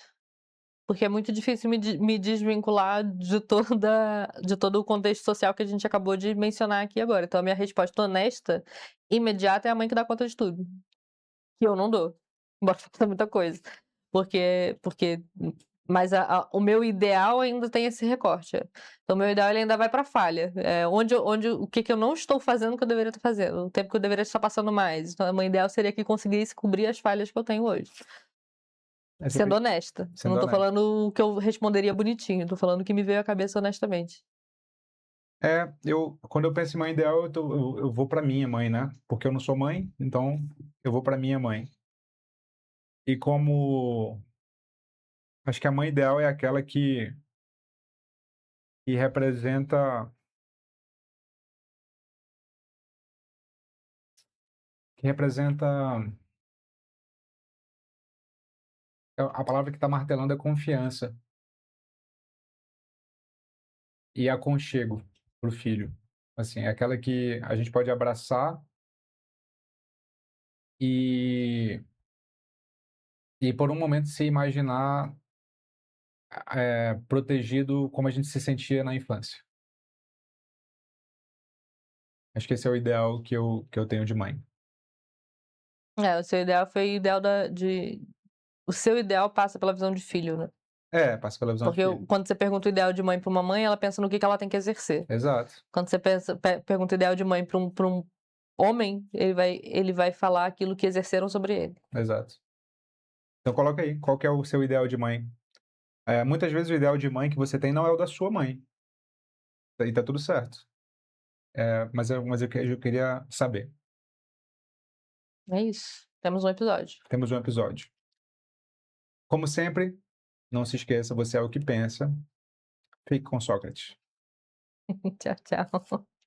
Porque é muito difícil me desvincular de todo o contexto social que a gente acabou de mencionar aqui agora. Então, a minha resposta honesta, imediata, é a mãe que dá conta de tudo. Que eu não dou. Embora faça muita coisa. Mas o meu ideal ainda tem esse recorte. Então, o meu ideal ele ainda vai para falha. O que eu não estou fazendo que eu deveria estar fazendo. O tempo que eu deveria estar passando mais. Então, o meu ideal seria que conseguisse cobrir as falhas que eu tenho hoje. Sendo honesta. Sendo Não tô honesta. falando o que eu responderia bonitinho. Tô falando o que me veio à cabeça honestamente. Quando eu penso em mãe ideal, eu vou para minha mãe, né? Porque eu não sou mãe, então eu vou para minha mãe. E como acho que a mãe ideal é aquela que representa a palavra que está martelando é confiança e aconchego pro filho. Assim, é aquela que a gente pode abraçar e por um momento se imaginar protegido como a gente se sentia na infância. Acho que esse é o ideal que eu tenho de mãe. O seu ideal foi o ideal o seu ideal passa pela visão de filho, né? Passa pela visão de Porque filho. quando você pergunta o ideal de mãe para uma mãe, ela pensa no que ela tem que exercer. Exato. Quando você pergunta o ideal de mãe para um homem, ele vai falar aquilo que exerceram sobre ele. Exato. Então coloca aí, qual que é o seu ideal de mãe? Muitas vezes o ideal de mãe que você tem não é o da sua mãe. E tá tudo certo. Mas eu queria saber. É isso. Temos um episódio. Temos um episódio. Como sempre, não se esqueça, você é o que pensa. Fique com Sócrates. Tchau, tchau.